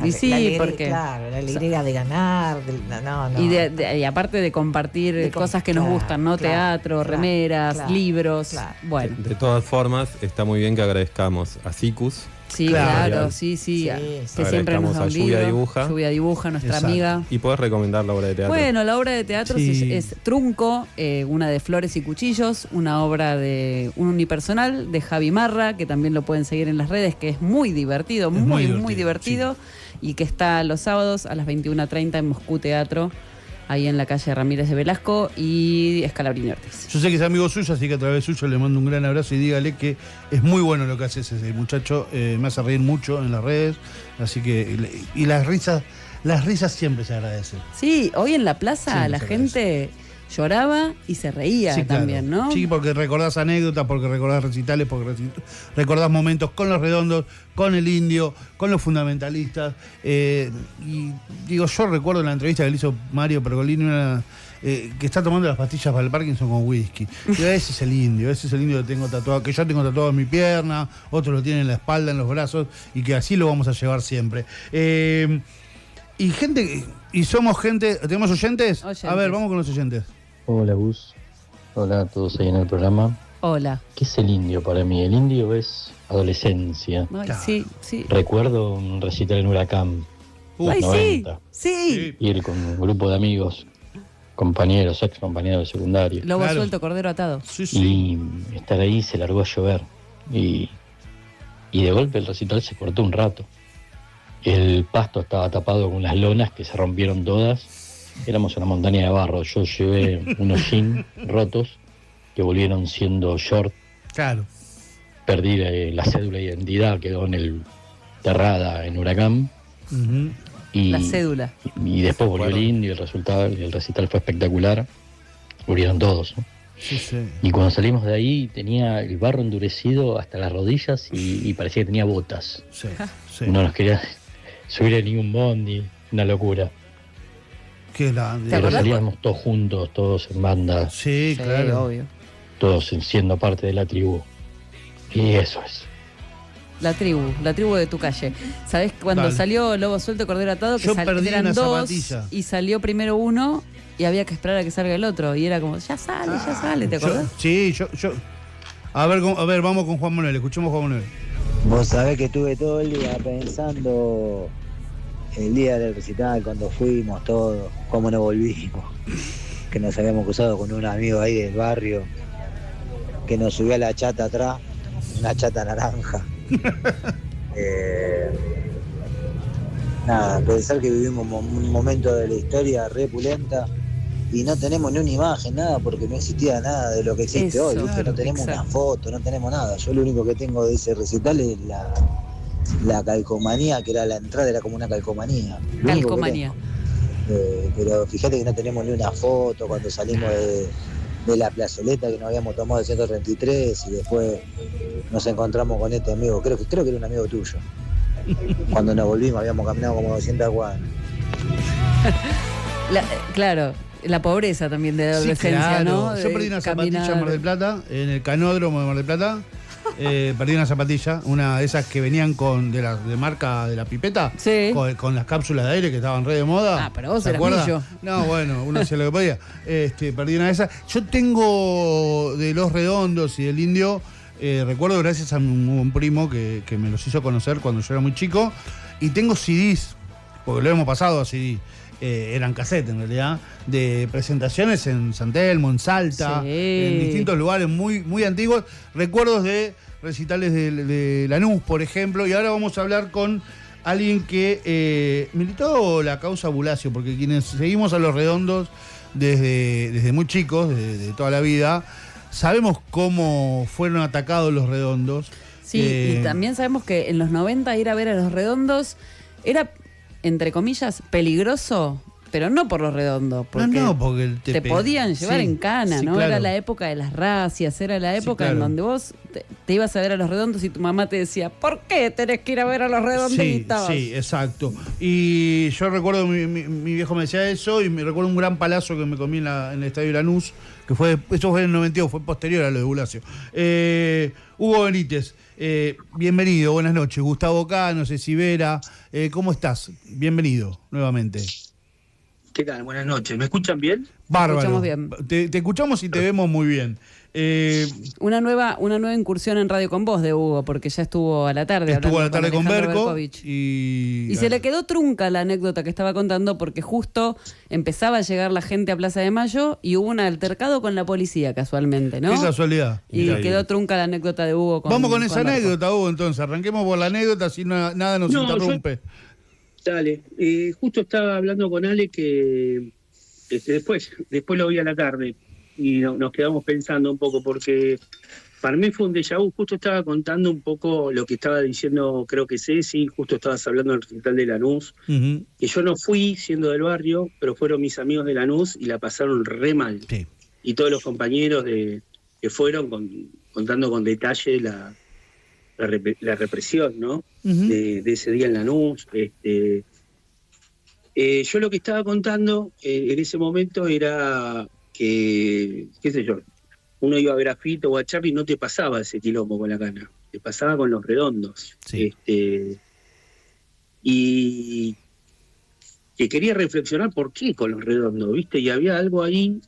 [SPEAKER 3] Y sí,
[SPEAKER 5] la alegría,
[SPEAKER 3] porque...
[SPEAKER 5] Claro, la alegría de ganar, no.
[SPEAKER 3] Y aparte de compartir cosas que nos gustan, ¿no? Teatro, remeras, libros. Bueno.
[SPEAKER 7] De todas formas, está muy bien que agradezcamos a Cicus.
[SPEAKER 3] Sí, claro, sí. Que siempre nos da un
[SPEAKER 7] Lluvia
[SPEAKER 3] libro.
[SPEAKER 7] Dibuja.
[SPEAKER 3] Lluvia Dibuja, nuestra
[SPEAKER 2] Exacto.
[SPEAKER 3] amiga.
[SPEAKER 7] Y puedes recomendar la obra de teatro.
[SPEAKER 3] Bueno, la obra de teatro es Trunco, una de Flores y Cuchillos, una obra de un unipersonal de Javi Marra, que también lo pueden seguir en las redes, que es muy divertido, muy divertido, y que está los sábados a las 21:30 en Moscú Teatro, ahí en la calle Ramírez de Velasco y Escalabrini Ortiz.
[SPEAKER 2] Yo sé que es amigo suyo, así que a través suyo le mando un gran abrazo y dígale que es muy bueno lo que hace ese muchacho. Me hace reír mucho en las redes, así que... Y las risas siempre se agradecen.
[SPEAKER 3] Sí, hoy en la plaza
[SPEAKER 2] Siempre
[SPEAKER 3] la
[SPEAKER 2] se
[SPEAKER 3] gente lloraba y se reía también, ¿no?
[SPEAKER 2] Sí, porque recordás anécdotas, porque recordás recitales, porque recordás momentos con los redondos, con el indio, con los fundamentalistas. Y digo, yo recuerdo la entrevista que le hizo Mario Pergolini, que está tomando las pastillas para el Parkinson con whisky. Digo, ese es el indio que tengo tatuado, que yo tengo tatuado en mi pierna, otros lo tienen en la espalda, en los brazos, y que así lo vamos a llevar siempre. Y gente, y somos gente, ¿tenemos oyentes? A ver, vamos con los oyentes.
[SPEAKER 15] Hola, Gus. Hola a todos ahí en el programa.
[SPEAKER 3] Hola.
[SPEAKER 15] ¿Qué es el indio para mí? El indio es adolescencia.
[SPEAKER 3] Ay, sí.
[SPEAKER 15] Recuerdo un recital en Huracán.
[SPEAKER 3] Ay,
[SPEAKER 15] 90.
[SPEAKER 3] sí.
[SPEAKER 15] Ir con un grupo de amigos, compañeros, ex compañeros de secundario.
[SPEAKER 3] Lobo suelto, cordero atado.
[SPEAKER 15] Y estar ahí se largó a llover. Y de golpe el recital se cortó un rato. El pasto estaba tapado con las lonas que se rompieron todas. Éramos una montaña de barro. Yo llevé unos jeans rotos que volvieron siendo short.
[SPEAKER 2] Claro.
[SPEAKER 15] Perdí la cédula de identidad, quedó enterrada en Huracán. Y,
[SPEAKER 3] la cédula.
[SPEAKER 15] Y después volvió el indio, el recital fue espectacular. Murieron todos, ¿no?
[SPEAKER 2] Sí.
[SPEAKER 15] Y cuando salimos de ahí tenía el barro endurecido hasta las rodillas y parecía que tenía botas.
[SPEAKER 2] Sí.
[SPEAKER 15] No nos quería subir a ningún bondi, una locura. Pero salíamos todos juntos, todos en banda.
[SPEAKER 2] Sí, claro.
[SPEAKER 3] Obvio.
[SPEAKER 15] Todos siendo parte de la tribu. Y eso es.
[SPEAKER 3] La tribu de tu calle. ¿Sabés cuando salió Lobo Suelto, Cordero Atado? Que eran dos
[SPEAKER 2] zapatilla.
[SPEAKER 3] Y salió primero uno y había que esperar a que salga el otro. Y era como, ya sale, ¿te acordás?
[SPEAKER 2] Yo. A ver, vamos con Juan Manuel, escuchemos a Juan Manuel.
[SPEAKER 16] Vos sabés que estuve todo el día pensando el día del recital, cuando fuimos todos, cómo no volvimos, que nos habíamos cruzado con un amigo ahí del barrio, que nos subió a la chata atrás, una chata naranja. Nada, pensar que vivimos un momento de la historia re pulenta y no tenemos ni una imagen, nada, porque no existía nada de lo que existe
[SPEAKER 3] Eso,
[SPEAKER 16] hoy, ¿viste?
[SPEAKER 3] claro,
[SPEAKER 16] No tenemos
[SPEAKER 3] exacto.
[SPEAKER 16] una foto, no tenemos nada. Yo lo único que tengo de ese recital es la calcomanía, que era la entrada, era como una calcomanía. Lo único que
[SPEAKER 3] Calcomanía.
[SPEAKER 16] tengo. Pero fíjate que no tenemos ni una foto cuando salimos de la plazoleta que nos habíamos tomado el 133 y después nos encontramos con este amigo, creo que era un amigo tuyo. Cuando nos volvimos habíamos caminado como 200 cuadras.
[SPEAKER 3] Claro, la pobreza también de la
[SPEAKER 2] Sí,
[SPEAKER 3] adolescencia,
[SPEAKER 2] claro.
[SPEAKER 3] ¿no?
[SPEAKER 2] Yo
[SPEAKER 3] De
[SPEAKER 2] perdí una zapatilla
[SPEAKER 3] caminar.
[SPEAKER 2] en Mar del Plata, en el canódromo de Mar del Plata. Perdí una zapatilla, una de esas que venían de marca de la pipeta,
[SPEAKER 3] Sí.
[SPEAKER 2] con las cápsulas de aire que estaban re de moda.
[SPEAKER 3] Ah, pero vos
[SPEAKER 2] ¿se
[SPEAKER 3] eras
[SPEAKER 2] acuerda?
[SPEAKER 3] millo.
[SPEAKER 2] No, bueno, uno hacía lo que podía. Perdí una de esas. Yo tengo de Los Redondos y del Indio, recuerdo gracias a un primo que me los hizo conocer cuando yo era muy chico, y tengo CDs, porque lo hemos pasado a CD. Eran cassettes en realidad, de presentaciones en San Telmo, en Salta,
[SPEAKER 3] Sí.
[SPEAKER 2] en distintos lugares muy, muy antiguos. Recuerdos de recitales de Lanús, por ejemplo. Y ahora vamos a hablar con alguien que militó la causa Bulacio, porque quienes seguimos a Los Redondos desde muy chicos, de toda la vida, sabemos cómo fueron atacados Los Redondos.
[SPEAKER 3] Sí, y también sabemos que en los 90 ir a ver a Los Redondos era, entre comillas, peligroso, pero no por Los Redondos, porque,
[SPEAKER 2] porque
[SPEAKER 3] te podían llevar
[SPEAKER 2] sí,
[SPEAKER 3] en cana,
[SPEAKER 2] sí,
[SPEAKER 3] ¿no?
[SPEAKER 2] claro.
[SPEAKER 3] Era la época de las racias, era la época
[SPEAKER 2] claro.
[SPEAKER 3] en donde vos te ibas a ver a Los Redondos y tu mamá te decía, ¿por qué tenés que ir a ver a Los Redonditos?
[SPEAKER 2] Sí, exacto. Y yo recuerdo, mi viejo me decía eso, y me recuerdo un gran palazo que me comí en el Estadio Lanús, que eso fue en el 92, fue posterior a lo de Bulacio. Hugo Benítez, bienvenido, buenas noches. Gustavo Cano, Ceci Vera, ¿cómo estás? Bienvenido nuevamente.
[SPEAKER 17] ¿Qué tal? Buenas noches. ¿Me escuchan bien?
[SPEAKER 2] Bárbaro.
[SPEAKER 3] escuchamos bien.
[SPEAKER 2] Te escuchamos y te vemos muy bien.
[SPEAKER 3] Una nueva incursión en Radio con Vos de Hugo, porque ya estuvo a la tarde.
[SPEAKER 2] Estuvo a la tarde con
[SPEAKER 3] Alejandro
[SPEAKER 2] Berco
[SPEAKER 3] Berkovich.
[SPEAKER 2] y
[SPEAKER 3] se le quedó trunca la anécdota que estaba contando porque justo empezaba a llegar la gente a Plaza de Mayo y hubo un altercado con la policía, casualmente, ¿no?
[SPEAKER 2] Qué casualidad.
[SPEAKER 3] Y quedó trunca la anécdota de Hugo.
[SPEAKER 2] Vamos con esa
[SPEAKER 3] Berco.
[SPEAKER 2] anécdota, Hugo, entonces. Arranquemos por la anécdota, así nada nos interrumpe.
[SPEAKER 17] Dale. Justo estaba hablando con Ale que después lo vi a la tarde y nos quedamos pensando un poco porque para mí fue un déjà vu. Justo estaba contando un poco lo que estaba diciendo, creo que Ceci, justo estabas hablando del recital de Lanús, que yo no fui siendo del barrio, pero fueron mis amigos de Lanús y la pasaron re mal.
[SPEAKER 2] Sí.
[SPEAKER 17] Y todos los compañeros que fueron contando con detalle la represión, ¿no? de ese día en Lanús. Yo lo que estaba contando en ese momento era que, qué sé yo, uno iba a ver a Fito o a Charlie y no te pasaba ese quilombo con la cana, te pasaba con Los Redondos.
[SPEAKER 2] Sí.
[SPEAKER 17] Y que quería reflexionar por qué con Los Redondos, ¿viste? Y había algo ahí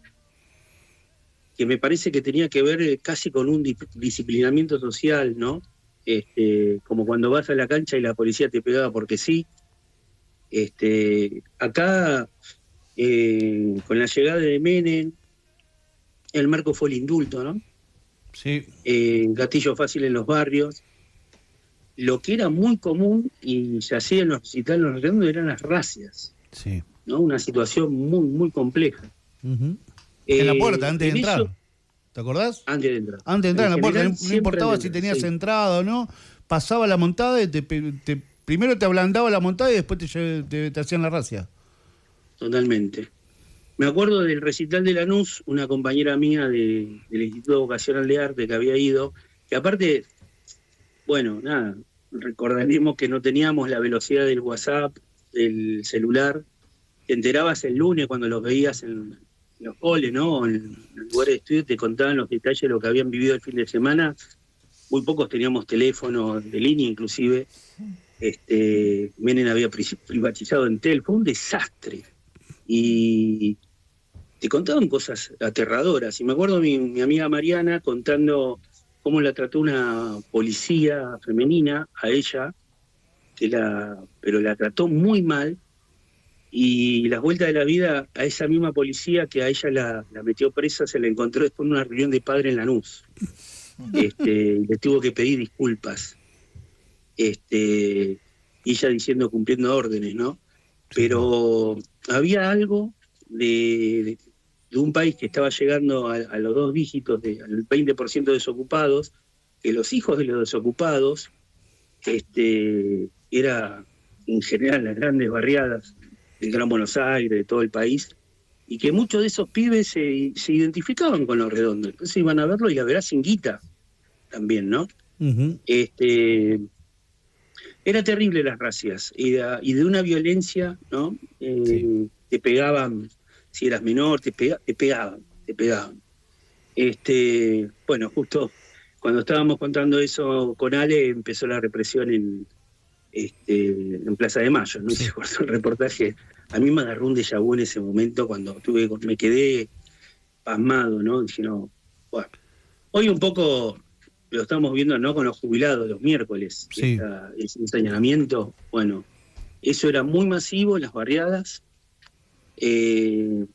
[SPEAKER 17] que me parece que tenía que ver casi con un disciplinamiento social, ¿no? Como cuando vas a la cancha y la policía te pegaba porque sí. Acá, con la llegada de Menem, el marco fue el indulto, ¿no?
[SPEAKER 2] Sí.
[SPEAKER 17] Gatillo fácil en los barrios. Lo que era muy común y se hacía en los recitales en Los Redondos eran las racias,
[SPEAKER 2] Sí.
[SPEAKER 17] ¿no? Una situación muy, muy compleja.
[SPEAKER 2] En la puerta, antes de entrar.
[SPEAKER 17] Eso,
[SPEAKER 2] ¿Te acordás?
[SPEAKER 17] antes de entrar.
[SPEAKER 2] Antes de entrar en la puerta,
[SPEAKER 17] general,
[SPEAKER 2] no importaba
[SPEAKER 17] siempre
[SPEAKER 2] si
[SPEAKER 17] antes de
[SPEAKER 2] tenías
[SPEAKER 17] entrar, sí.
[SPEAKER 2] entrada o no, pasaba la montada y primero te ablandaba la montada y después te hacían la racia.
[SPEAKER 17] Totalmente. Me acuerdo del recital de Lanús, una compañera mía del Instituto Vocacional de Arte que había ido, que aparte, bueno, nada, recordaremos que no teníamos la velocidad del WhatsApp, del celular. Te enterabas el lunes cuando los veías en los coles, ¿no? En el lugar de estudio te contaban los detalles de lo que habían vivido el fin de semana. Muy pocos teníamos teléfono de línea, inclusive. Menem había privatizado Entel, fue un desastre. Y te contaban cosas aterradoras. Y me acuerdo mi amiga Mariana contando cómo la trató una policía femenina a ella, pero la trató muy mal. Y las vueltas de la vida a esa misma policía que a ella la metió presa, se la encontró después en una reunión de padres en Lanús. Le tuvo que pedir disculpas. Y ella diciendo cumpliendo órdenes, ¿no? Pero había algo de de un país que estaba llegando a los 2 dígitos, al 20% de desocupados, que los hijos de los desocupados era en general las grandes barriadas del Gran Buenos Aires, de todo el país, y que muchos de esos pibes se identificaban con Los Redondos, entonces iban a verlo y la verás sin guita también, ¿no?
[SPEAKER 2] Uh-huh.
[SPEAKER 17] Era terrible las racias, y de una violencia, ¿no? Sí. Te pegaban, si eras menor, te pegaban. Bueno, justo cuando estábamos contando eso con Ale, empezó la represión en Plaza de Mayo, ¿no? Sí. Se cortó el reportaje. A mí me agarró un déjà vu en ese momento cuando me quedé pasmado, ¿no? Dije, no, bueno. Hoy un poco lo estamos viendo, ¿no? Con los jubilados los miércoles. Sí. Ese ensañamiento, bueno, eso era muy masivo en las barriadas. Qué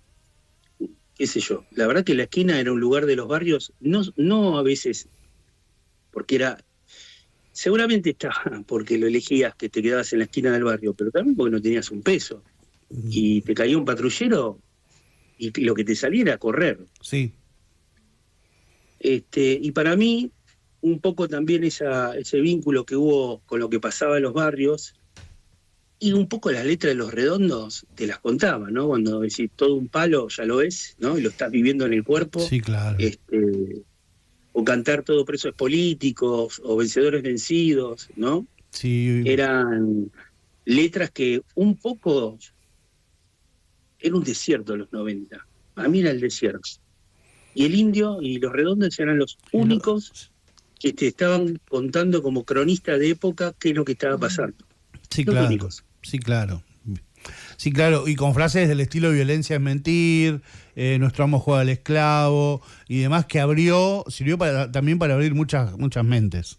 [SPEAKER 17] sé yo, la verdad que la esquina era un lugar de los barrios, no a veces, porque seguramente estaba porque lo elegías que te quedabas en la esquina del barrio, pero también porque no tenías un peso, y te caía un patrullero, y lo que te salía era correr.
[SPEAKER 2] Sí.
[SPEAKER 17] Y para mí, un poco también ese vínculo que hubo con lo que pasaba en los barrios, y un poco las letras de Los Redondos te las contaba, ¿no? Cuando decís todo un palo, ya lo es, ¿no? Y lo estás viviendo en el cuerpo.
[SPEAKER 2] Sí, claro.
[SPEAKER 17] O cantar todo presos políticos, o vencedores vencidos, ¿no?
[SPEAKER 2] Sí.
[SPEAKER 17] Eran letras que un poco... Era un desierto en los 90. A mí era el desierto. Y el Indio y Los Redondos eran los únicos que te estaban contando como cronista de época qué es lo que estaba pasando.
[SPEAKER 2] Sí, claro. Sí, claro. Sí, claro, y con frases del estilo violencia es mentir, nuestro amo juega al esclavo y demás, que sirvió también para abrir muchas mentes.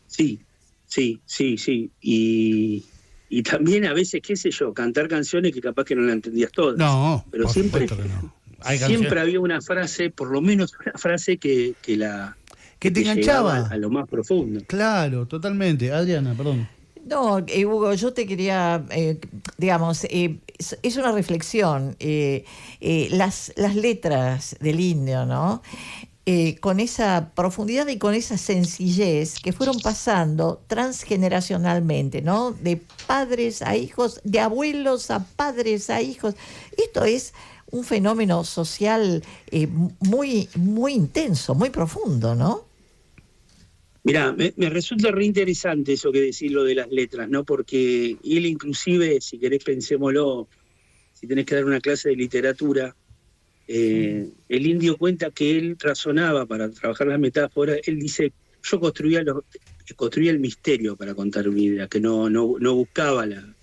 [SPEAKER 17] Sí. Y también a veces, qué sé yo, cantar canciones que capaz que no las entendías todas.
[SPEAKER 2] No,
[SPEAKER 17] pero siempre había una frase, por lo menos una frase que
[SPEAKER 2] te enganchaba
[SPEAKER 17] a lo más profundo.
[SPEAKER 2] Claro, totalmente. Adriana, perdón.
[SPEAKER 5] No, Hugo, yo te quería, es una reflexión. Las letras del Indio, ¿no? Con esa profundidad y con esa sencillez que fueron pasando transgeneracionalmente, ¿no? De padres a hijos, de abuelos a padres a hijos. Esto es un fenómeno social muy, muy intenso, muy profundo, ¿no?
[SPEAKER 17] Mirá, me resulta re interesante eso que decís, lo de las letras, ¿no? Porque él inclusive, si querés pensémoslo, si tenés que dar una clase de literatura, el Indio cuenta que él razonaba para trabajar las metáforas, él dice, yo construía el misterio para contar una idea, que no buscaba la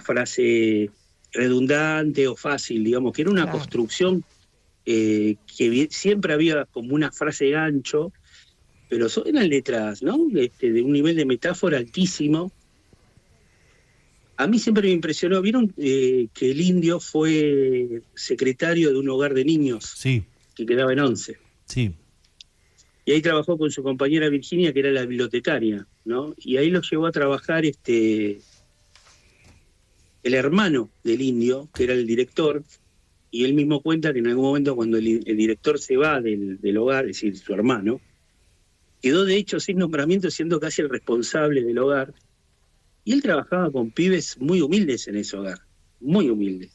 [SPEAKER 17] frase redundante o fácil, digamos, que era una construcción que siempre había como una frase gancho, pero eran letras, ¿no? De un nivel de metáfora altísimo. A mí siempre me impresionó, ¿vieron que el Indio fue secretario de un hogar de niños?
[SPEAKER 2] Sí.
[SPEAKER 17] Que quedaba en 11.
[SPEAKER 2] Sí.
[SPEAKER 17] Y ahí trabajó con su compañera Virginia, que era la bibliotecaria, ¿no? Y ahí lo llevó a trabajar el hermano del Indio, que era el director, y él mismo cuenta que en algún momento cuando el director se va del hogar, es decir, su hermano, quedó de hecho sin nombramiento, siendo casi el responsable del hogar, y él trabajaba con pibes muy humildes en ese hogar, muy humildes.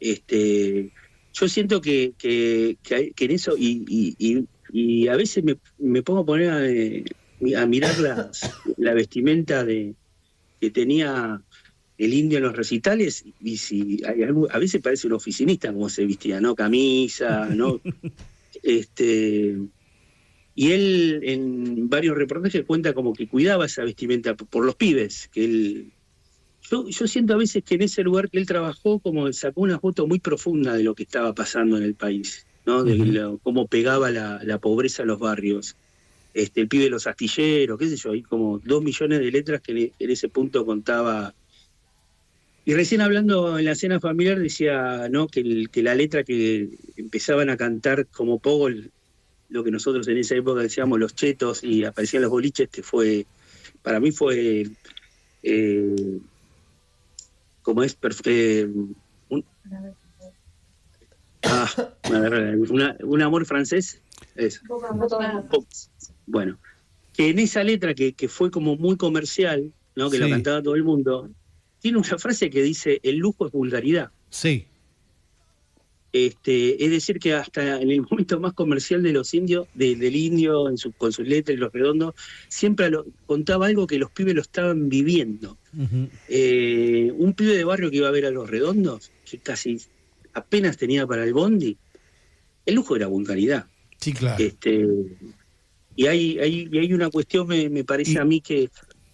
[SPEAKER 17] Yo siento que en eso, y a veces me pongo a poner a mirar la vestimenta que tenía el Indio en los recitales, y si a veces parece un oficinista como se vestía, ¿no? Camisa, ¿no? Y él en varios reportajes cuenta como que cuidaba esa vestimenta por los pibes, que él... Yo siento a veces que en ese lugar que él trabajó como sacó una foto muy profunda de lo que estaba pasando en el país, ¿no? De cómo pegaba la pobreza a los barrios. El pibe de los astilleros, qué sé yo, hay como 2 millones de letras que en ese punto contaba. Y recién hablando en la cena familiar decía, ¿no? que la letra que empezaban a cantar como poco lo que nosotros en esa época decíamos los chetos y aparecían los boliches, para mí fue como es Un amor francés. Eso. Bueno, que en esa letra que fue como muy comercial, ¿no? Que
[SPEAKER 2] Sí.
[SPEAKER 17] la cantaba todo el mundo, tiene una frase que dice: el lujo es vulgaridad.
[SPEAKER 2] Sí.
[SPEAKER 17] Es decir, que hasta en el momento más comercial de los indios, del indio, con sus letras y Los Redondos, siempre contaba algo que los pibes lo estaban viviendo.
[SPEAKER 2] Ujú.
[SPEAKER 17] Un pibe de barrio que iba a ver a Los Redondos, que casi apenas tenía para el bondi, el lujo era vulgaridad.
[SPEAKER 2] Sí, claro.
[SPEAKER 17] Y hay una cuestión, me parece a mí, que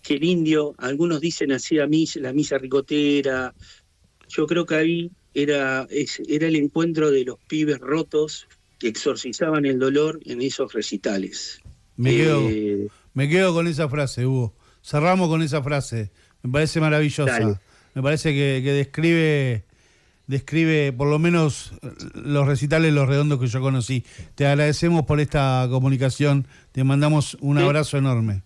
[SPEAKER 17] el indio, algunos dicen así, la misa ricotera. Yo creo que ahí era el encuentro de los pibes rotos que exorcizaban el dolor en esos recitales.
[SPEAKER 2] Me quedo con esa frase, Hugo. Cerramos con esa frase. Me parece maravillosa.
[SPEAKER 17] Dale.
[SPEAKER 2] Me parece que describe por lo menos los recitales Los Redondos que yo conocí. Te agradecemos por esta comunicación. Te mandamos un abrazo enorme.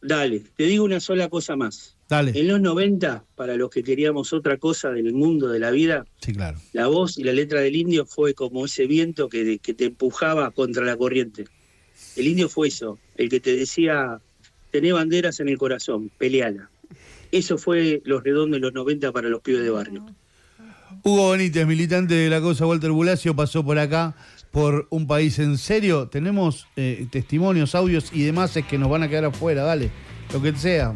[SPEAKER 17] Dale, te digo una sola cosa más.
[SPEAKER 2] Dale.
[SPEAKER 17] En los 90, para los que queríamos otra cosa del mundo, de la vida,
[SPEAKER 2] Sí, claro.
[SPEAKER 17] la voz y la letra del indio fue como ese viento que te empujaba contra la corriente. El indio fue eso, el que te decía: tené banderas en el corazón, peleala. Eso fue Los Redondos en los 90 para los pibes de barrio.
[SPEAKER 2] Hugo Benítez, militante de la causa Walter Bulacio, pasó por acá, por Un País en Serio. Tenemos testimonios, audios y demás es que nos van a quedar afuera, dale, lo que sea.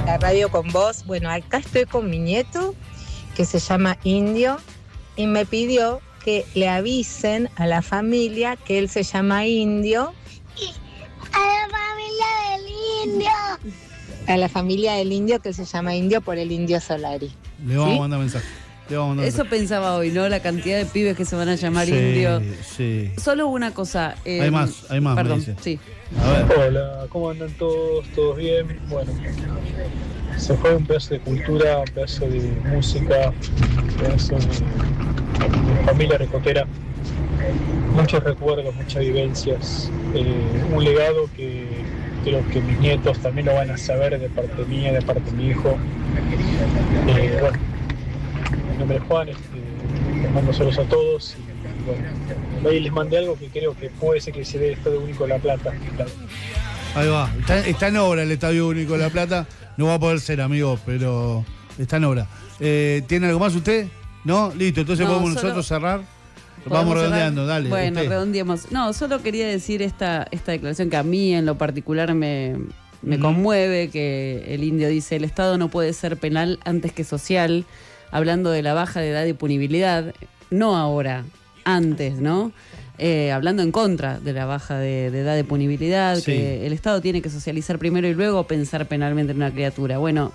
[SPEAKER 18] La radio con vos. Bueno, acá estoy con mi nieto, que se llama Indio, y me pidió que le avisen a la familia que él se llama Indio.
[SPEAKER 11] A la familia del indio.
[SPEAKER 18] A la familia del indio, que se llama Indio por el Indio Solari.
[SPEAKER 2] Le vamos
[SPEAKER 18] ¿Sí?
[SPEAKER 2] a mandar mensaje. Le vamos a mandar
[SPEAKER 3] Eso
[SPEAKER 2] mensaje.
[SPEAKER 3] pensaba hoy, ¿no? La cantidad de pibes que se van a llamar
[SPEAKER 2] Sí,
[SPEAKER 3] indio.
[SPEAKER 2] sí.
[SPEAKER 3] Solo una cosa.
[SPEAKER 2] Hay más, me
[SPEAKER 3] Perdón,
[SPEAKER 2] dice.
[SPEAKER 3] sí.
[SPEAKER 2] A ver.
[SPEAKER 19] Hola, ¿cómo andan todos? ¿Todos bien? Bueno, se fue un pedazo de cultura, un pedazo de música, un pedazo de familia recotera. Muchos recuerdos, muchas vivencias. Un legado que creo que mis nietos también lo van a saber de parte mía, de parte de mi hijo. Bueno, mi nombre es Juan, les mando saludos a todos. Y bueno, ahí les mandé algo que creo que puede ser que se dé el Estadio Único de La Plata.
[SPEAKER 2] Ahí va. Está en obra el Estadio Único de La Plata. No va a poder ser, amigo, pero está en obra. ¿Tiene algo más usted? ¿No? Listo, entonces
[SPEAKER 3] No,
[SPEAKER 2] podemos
[SPEAKER 3] solo-
[SPEAKER 2] nosotros cerrar.
[SPEAKER 3] ¿Podemos
[SPEAKER 2] Vamos
[SPEAKER 3] cerrar?
[SPEAKER 2] redondeando, dale.
[SPEAKER 3] Bueno,
[SPEAKER 2] usted.
[SPEAKER 3] redondeemos. No, solo quería decir esta declaración que a mí en lo particular me
[SPEAKER 2] Ujú.
[SPEAKER 3] conmueve, que el indio dice: el Estado no puede ser penal antes que social, hablando de la baja de edad y punibilidad, no ahora, antes, ¿no? Hablando en contra de la baja de edad de punibilidad,
[SPEAKER 2] Sí.
[SPEAKER 3] que el Estado tiene que socializar primero y luego pensar penalmente en una criatura. Bueno,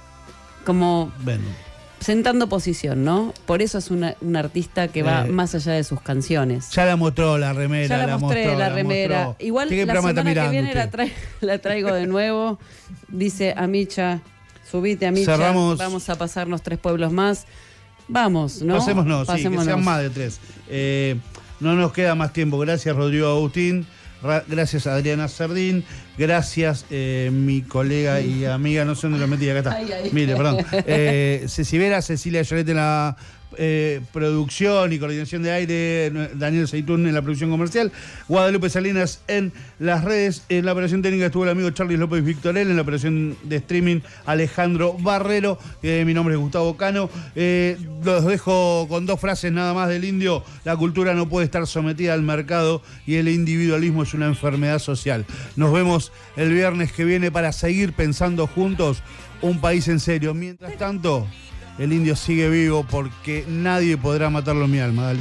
[SPEAKER 3] como
[SPEAKER 2] Ven.
[SPEAKER 3] sentando posición, ¿no? Por eso es un artista que va
[SPEAKER 2] Eh,
[SPEAKER 3] más allá de sus canciones.
[SPEAKER 2] Ya la mostró la remera.
[SPEAKER 3] Ya la mostré,
[SPEAKER 2] mostró,
[SPEAKER 3] la remera.
[SPEAKER 2] mostró.
[SPEAKER 3] Igual
[SPEAKER 2] ¿Qué
[SPEAKER 3] la
[SPEAKER 2] programa está
[SPEAKER 3] semana que
[SPEAKER 2] mirando
[SPEAKER 3] viene
[SPEAKER 2] usted?
[SPEAKER 3] la traigo de nuevo. Dice: Amicha, subite, Amicha.
[SPEAKER 2] Cerramos.
[SPEAKER 3] Vamos a pasarnos 3 pueblos más. Vamos, ¿no?
[SPEAKER 2] Pasémonos, sí, que
[SPEAKER 3] Pasémonos.
[SPEAKER 2] sean más de 3. No nos queda más tiempo. Gracias, Rodrigo Agustín. Gracias, Adriana Sardín. Gracias, mi colega y amiga. No sé dónde lo metí, acá está.
[SPEAKER 3] Ay, ay.
[SPEAKER 2] Mire, perdón. Ceci Vera, Cecilia Lloret en la producción y coordinación de aire, Daniel Seitún en la producción comercial, Guadalupe Salinas en las redes. En la operación técnica estuvo el amigo Charlie López Victorel, en la operación de streaming Alejandro Barrero. Mi nombre es Gustavo Cano. Los dejo con 2 frases nada más del indio: la cultura no puede estar sometida al mercado y el individualismo es una enfermedad social. Nos vemos el viernes que viene para seguir pensando juntos un país en serio. Mientras tanto, el indio sigue vivo porque nadie podrá matarlo en mi alma. Dale.